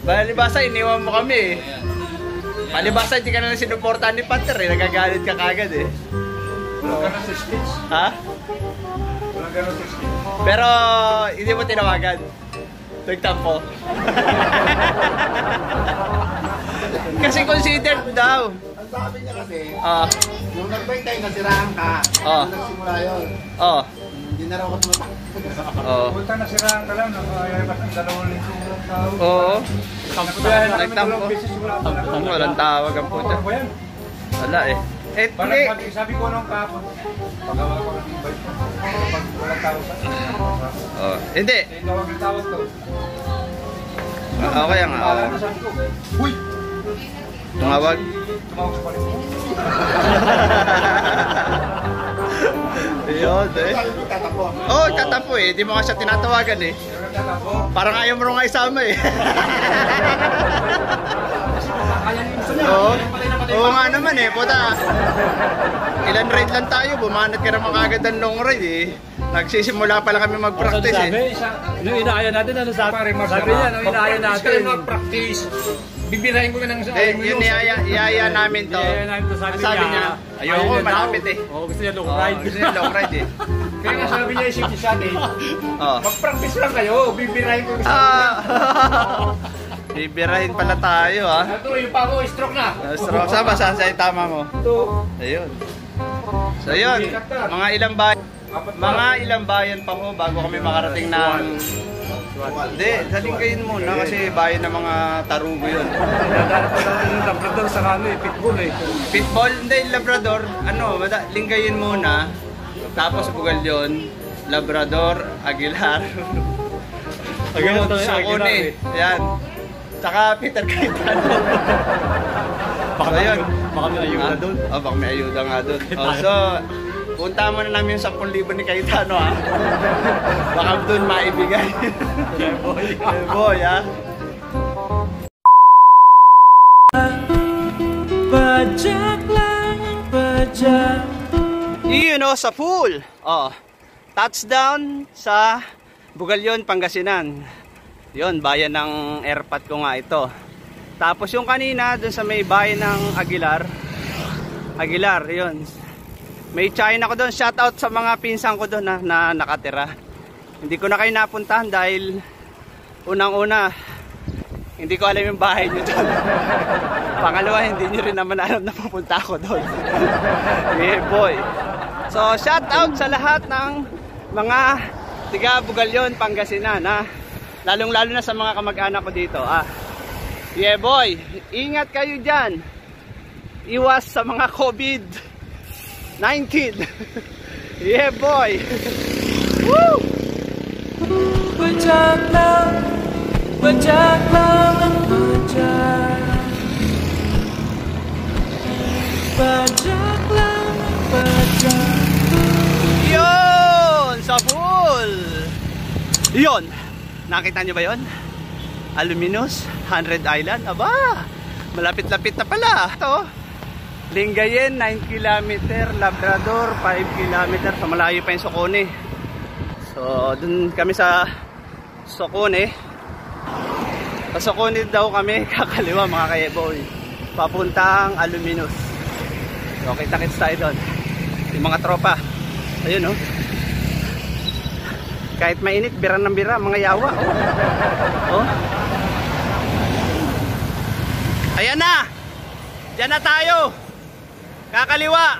Palibasa, iniwan mo kami eh. Palibasa, hindi ka na sinuportahan ni Panther eh. Nagagalit ka kagad eh. Wala ka sa speech. Ha? Wala ka sa speech. Pero hindi mo tinawagan. Nagtampo. Kasi considered daw. Ang sabi niya kasi, nung nag-bike tayo, nasiraan ka. Nung nagsimula yun. Hindi na raw ako tumatakbo. Punta nasiraan ka lang, nakayabas ang 2 linggo ng tao. Oo. Nagtampo. Walang tawag ang puta. Wala eh. Parang sabi ko nung kapon, pagawa ko ng bike. Pag walang tao sa hindi. tawag ng tawag to. Okay nga. Sabi ko, huy! Tumawag. Tumawag sa palit. Ayun eh. Oo, tatampo eh. Di mo nga siya tinatawagan eh. Parang ayaw mo nga isama eh. Oo nga naman eh. Puta. Ilan ride lang tayo. Bumanat ka naman kagad ng long ride eh. Nagsisimula pa lang kami mag-practice eh. Nung inaaya natin, ano sabi niya, nung inaaya natin. Mag-practice. Bibirahin ko na ng sa Yun iaya namin to. Sabi niya, ayoko malapit eh. Oo, gusto niya long ride. Gusto niya long ride eh. Kaya nga sabi niya isip sa atin, mag-practice lang kayo, bibirahin ko sa bibirahin pala tayo ah. Natuloy pa ako, stroke na. Stroke, saan sa tama mo? Ito. Ayun. So yun, mga ilang bayan pa ho bago kami makarating ng... Hindi, Lingayen muna kasi bayan ng mga Tarugo yun. Dadaan pa lang yung Labrador sa Pitbull eh. Pitbull, hindi, Labrador, Lingayen muna, tapos Bugalyon, Labrador, Aguilar. Sokone, yan. Tsaka Peter Cayetano. Baka may ayuda doon. Baka may ayuda nga doon. So, punta mo na namin yung 10,000 ni Cayetano ha. Baka doon maibigay. Boy ha. Padyak lang ang padyak. Yun o, sa pool. Oh, touchdown sa Bugalyon, Pangasinan. Yun, bayan ng airpot ko nga ito. Tapos yung kanina, dun sa may bayan ng Aguilar, yun. May China ko doon. Shout out sa mga pinsan ko doon na nakatira. Hindi ko na kayo napuntahan dahil unang-una, hindi ko alam yung bahay nyo doon. Pangalawa, hindi nyo rin naman alam na pupunta ako doon. Yeah, boy. So, shout out sa lahat ng mga tiga Bugalyon, Pangasinan, ha? Lalong-lalo na sa mga kamag-anak ko dito, ah. Yeah, boy. Ingat kayo dyan. Iwas sa mga COVID-19. Yeah, boy. Woo! Bajak lang ang bajak. Bajak lang ang bajak. Yun! Sa pool! Yun! Nakita nyo ba yun? Aluminous, 100 Island. Aba! Malapit-lapit na pala. Ito, Lingayen, 9 km. Labrador, 5 km. So, malayo pa yung Socone. So, dun kami sa Socone. Sa Socone daw kami kakaliwa, mga kayeboy. Papuntang Aluminous. So, kita-kits tayo doon. Yung mga tropa. Ayun, oh. Kahit mainit, bira ng bira, mga yawa. Oh. Ayan na. Diyan na tayo. Kakaliwa.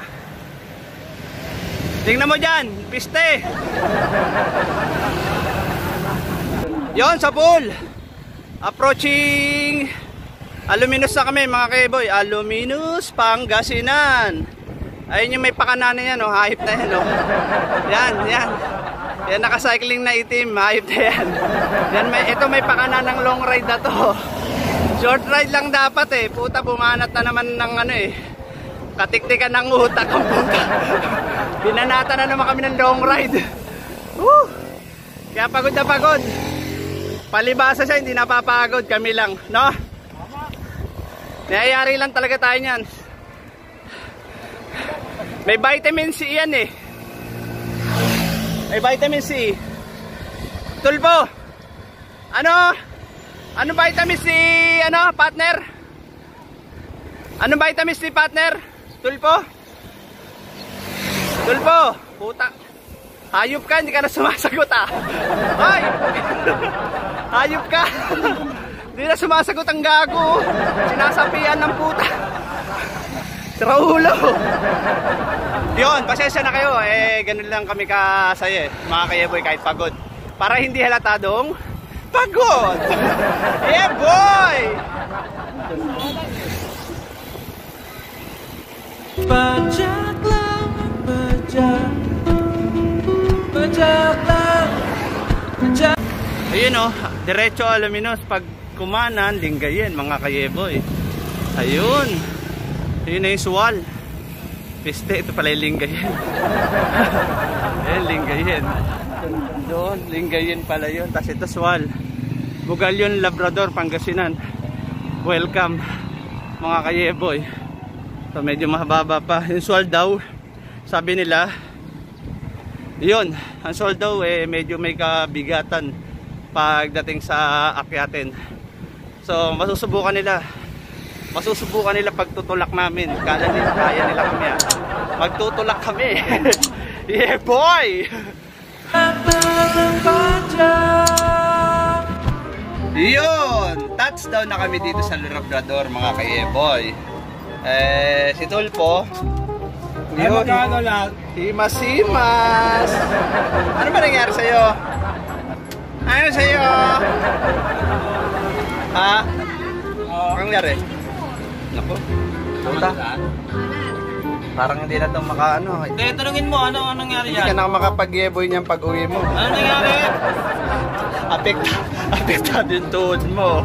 Tingnan mo dyan, piste. Yon sa pool. Approaching Aluminous na kami, mga kayboy. Aluminous, Pangasinan. Ayun yung may pakana na yan, oh. Hype na yan, oh. Yan, yan. Yan, nakacycling na itim, hype na yan. Yan, ito may pakana ng long ride na to. Short ride lang dapat eh. Puta, bumanat na naman ng ano eh. Katiktikan ng utak ang puta. Binanata na naman kami ng long ride. Woo! Kaya pagod na pagod. Palibasa siya, hindi napapagod. Kami lang, no? Nayayari lang talaga tayo niyan. May vitamin C yan eh. May vitamin C. Tulpo. Ano? Ano vitamin C, ano, partner? Ano vitamin C, partner? Tulpo? Tulpo. Puta. Hayop ka, hindi ka na sumasagot, ah. Ay! Hayop ka. Hindi na sumasagot ang gago. Sinasapian ng puta. Sira ulo. Yun, pasensya na kayo. Eh, ganun lang kami kasaya, mga kayeboy, kahit pagod. Para hindi halatadong pagod. Yeah, boy! Bajak lang ang bajak. Bajak lang. Bajak. Ayun oh, diretso Aluminous. Pag kumanan, Lingayen, mga kayeboy. Ayun. Ayun na yung suwal. Piste, ito pala yung Lingayen. Ayun, Lingayen. Doon, Lingayen pala yun. Tapos ito suwal. Bugalyon, Labrador, Pangasinan. Welcome, mga kayeboy. So medyo mahaba pa. Yung suwal daw, sabi nila, yun, ang suwal daw eh, medyo may kabigatan pagdating sa akyatin. So masusubukan nila pagtutulak namin. Kala nila kaya nila kami, ah. Magtutulak kami. Yeah, boy! Yun! Touchdown na kami dito sa Labrador, mga kayeboy. Si Tulpo. Yun. Himas-himas. Ano ba nangyari sa'yo? Ano sa'yo? Ha? Anong nangyari? Naku. Puta. Parang hindi na itong makaano. Kaya tanungin mo, ano nangyari Hindi yan? ka na makapag-yeboy niyang pag-uwi mo. Ano nangyari? Apektado yung tuhod mo.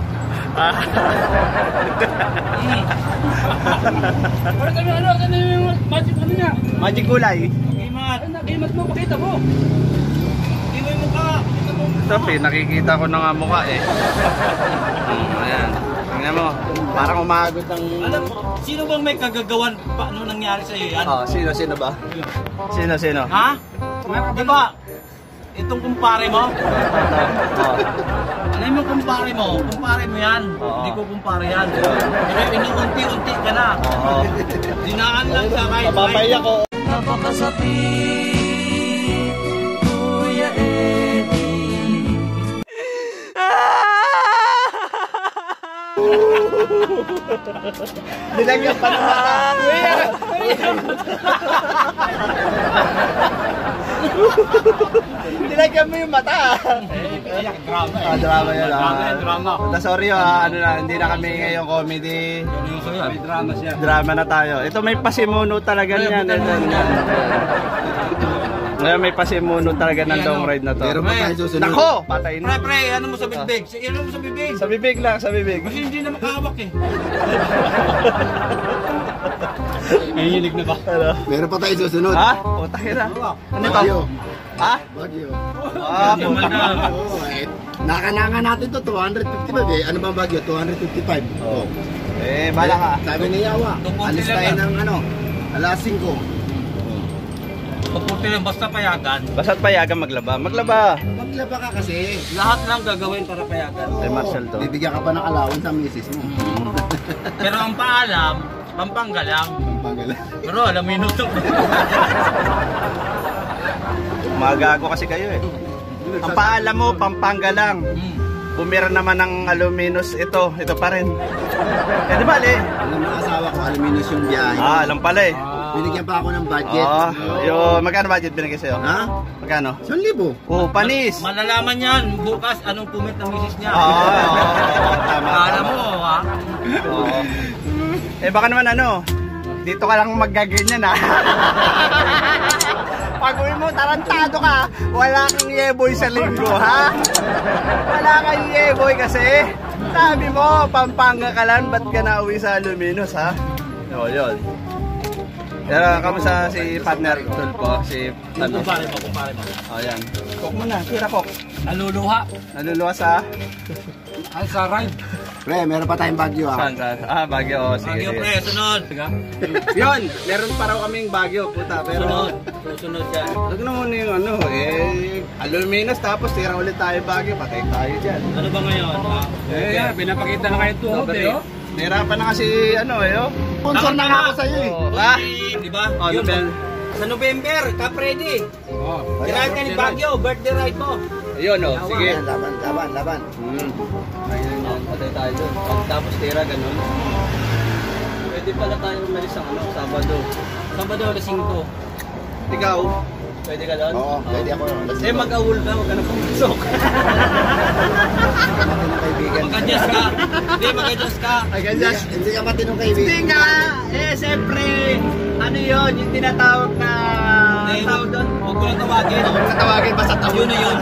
Ano yung magic ano niya? Magic gulay. Gimat mo, pakita mo. Hindi mo yung mukha. Ito, nakikita ko na nga mukha eh. Ayan. Tingnan mo, parang umagod ng... Alam mo, sino bang may kagagawan? Paano nangyari sa'yo yan? Sino ba? Sino? Ha? Di ba? Itong kumpare mo? Ano yung kumpare mo? Kumpare mo yan. Hindi ko kumpare yan. Pero inuunti-unti ka na. Dinaan lang sa kahit. Mapapaya ko. Napakasapit, Kuya Eddie. Nilagyan pa ng mata. Nilagyan mo yung mata. Drama yan. Sorry hindi na kami ngayong comedy. May drama siya. Drama na tayo. Ito may pasimuno talaga niyan. Ngayon may pasimuno talaga ng long ride na to. Meron pa tayo susunod. Nako! Patay na. Pre, ano mo sa bibig? Ano mo sa bibig? Sa bibig lang, sa bibig. Kasi hindi na makahawak eh. Nahihilig na ba? Ano? Meron pa tayo susunod. Ha? Puta na. Ano to? Bagyo. Ha? Bagyo. Puta na. Nakananga natin to 255 eh. Ano bang Bagyo? 255. Oh. Bala ka. Sabi ni Yawa, alis tayo ng alas 5. Papunti lang, basta payagan. Basta't payagan maglaba. Maglaba. Maglaba ka kasi. Lahat lang gagawin para payagan. Marshall to. Bibigyan ka pa ng allowance sa misis mo. Pero ang paalam, Pampanga lang. Pampanga. Pero alam mo yun ito. Magago kasi kayo eh. Ang paalam mo, Pampanga lang. Bumira naman ng aluminous ito. Ito pa rin. Di ba, Le? Alam ng asawa ko, aluminous yung biyahe. Alam pala eh. Binigyan pa ako ng budget. Magkano budget binigay sa'yo? Ha? Magkano? 1,000. Panis. Malalaman yan bukas anong comment ng misis niya. Tama. Alam mo, ha? Baka naman dito ka lang magaganyan ha. Pag uwi mo, tarantado ka. Wala kang yeboy sa linggo, ha? Wala kang yeboy kasi sabi mo, Pampanga ka lang, ba't ka na uwi sa Aluminos, ha? Yun. Pero kamusta si partner Tulpo? Kumpare mo. Yan. Cook muna, tira cook. Naluluha. Naluluwa sa? Sa ride. Pre, meron pa tayong Bagyo ha. Saan? Bagyo. Sige. Bagyo pre, sunod. Yun, meron pa raw kaming Bagyo, puta. Pero Sunod yan. huwag na muna yung Aluminos, tapos tira ulit tayo Bagyo, patay tayo dyan. Ano ba ngayon? Pinapakita na kayo tuhod eh. Nahirapan na kasi Sponsor na nga ako sa'yo eh. Di ba? Yun. Sa November, ka-ready. Kirahin ka ni Bagyo, birthday ride mo. Ayun sige. Laban. Ayun, patay tayo doon. Tapos tira, ganun. Pwede pala tayo umalis ang Sabado. Sabado, alas 5. Ikaw, pwede ka doon? Oo, pwede ako. Mag-awol ka, huwag ka na pumasok. Mag-adjust ka. Hindi, mag-adjust ka. Hindi ka matinong kaibigan. Hindi nga, siyempre, yun, yung tinatawag na tawag doon? Huwag ko lang tawagin. Huwag na tawagin, basta tawag. Yun na yun.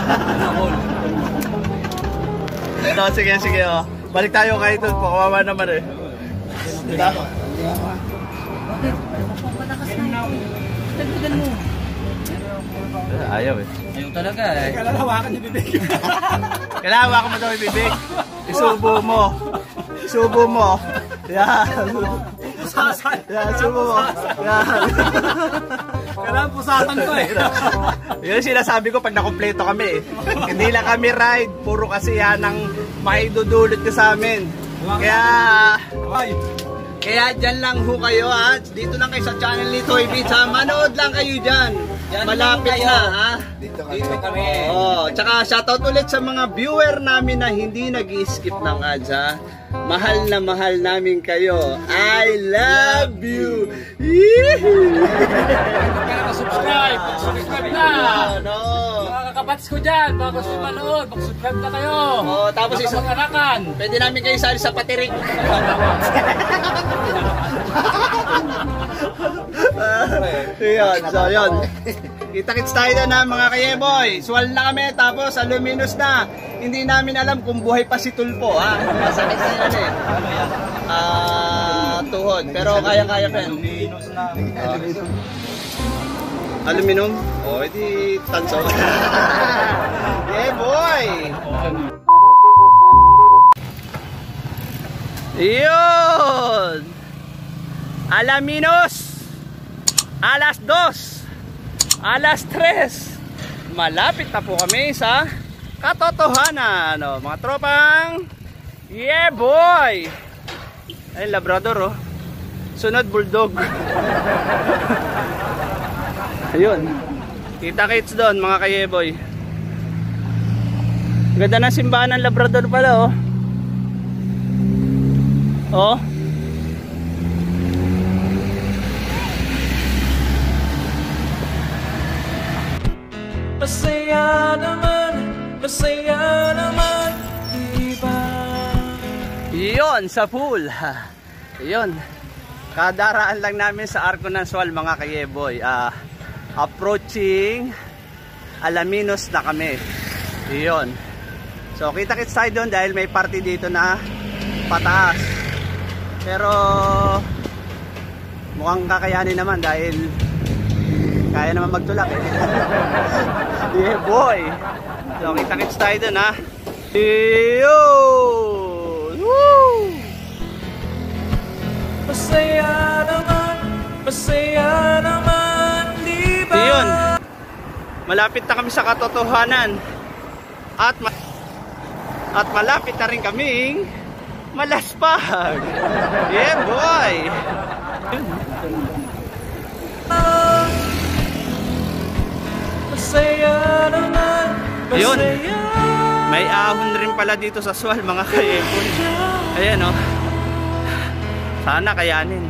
Sige, balik tayo kayo doon, kawawa naman eh. Diba? Ayaw eh. Ayaw talaga eh. Kailangan hawakan yung bibig. Kailangan hawakan mo daw yung bibig. Isubo mo. Yan. Pusasan. Yan, subo mo. Yan. Kailangan pusasan ko eh. Yun sinasabi ko pag nakompleto kami eh. Hindi lang kami ride, puro kasi yan ang maidudulot ko sa amin. Kaya dyan lang ho kayo ha. Dito lang kayo sa channel ni Toy Beats ha. Manood lang kayo dyan. Malapit na ha. Dito kami. Tsaka shoutout ulit sa mga viewer namin na hindi nag-skip ng ads ha. Mahal na mahal namin kayo. I love you. Subscribe na. Mga kakabats ko dyan, bago siya manood, mag-subscribe na kayo. Tapos Kapag-anakan. pwede namin kayo sali sa patirik. Yun. Kita-kits tayo na mga kayeboy. Swal na kami tapos Aluminos na. Hindi namin alam kung buhay pa si Tulpo ha. Masakit na yan eh. Tuhod. Pero kaya-kaya pa yan. Aluminum? Edi tanso. Yeah boy! Yun! Alaminos! Alas 2! Alas 3! Malapit na po kami sa katotohanan. O, mga tropang yeah boy! Ay, Labrador, oh. Sunod, Bulldog. Ayun. Kita-kits doon, mga kayeboy. Ganda ng simbahan ng Labrador pala, oh. Oh. Masaya naman, diba? Iyon, sa pool. Iyon. Kadaraan lang namin sa Arco ng Sual, mga kayeboy. Approaching Alaminos na kami. Iyon. So, kita-kits tayo doon dahil may party dito na pataas. Pero mukhang kakayanin naman dahil kaya naman magtulak eh. Yeah boy. So kita-kits tayo dun ha. Yo! Woo! Masaya naman, diba? Yun. Malapit na kami sa katotohanan. At malapit na rin kaming malaspag. Yeah boy. Masaya naman. Yun. May ahon rin pala dito sa Sual, mga kayeboy. Ayan o. Sana kayanin.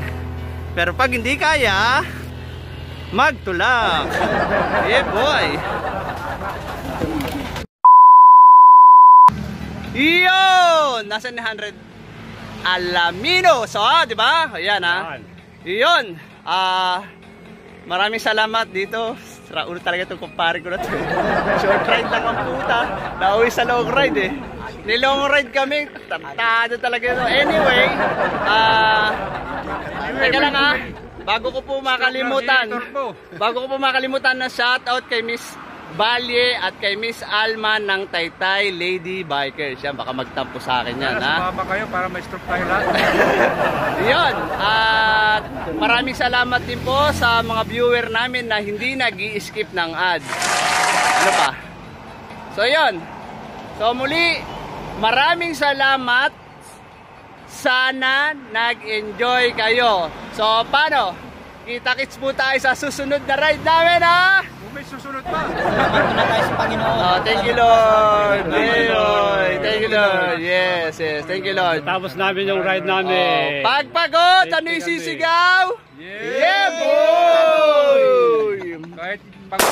Pero pag hindi kaya, magtulak. Yeah boy. Iyon! Nasa 100 Alaminos. So, di ba? Ayan ha. Iyon. Maraming salamat dito. Ulo talaga itong kumpare ko na ito. Short ride lang ang puta. Nauwi sa long ride eh. Nilong ride kami. Tartado talaga ito. Anyway, teka lang ha. Bago ko po makalimutan na shoutout kay Miss Balye at kay Miss Alma ng Taytay Lady Bikers. Yan, baka magtampo sa akin yan, ha? Sumama kayo para may stroke tayo lahat. Yun. At maraming salamat din po sa mga viewer namin na hindi nag-i-skip ng ads. Ano pa? So, yun. So, muli, maraming salamat. Sana nag-enjoy kayo. So, paano? Kita-kits po tayo sa susunod na ride namin, ha? May susunod pa. Salamat na tayo sa Panginoon. Oh, thank you, Lord. Thank you, Lord. Yes. Thank you, Lord. Tapos namin yung ride namin. Pagpagod, ano yung sisigaw? Yeah, boy! Kahit pag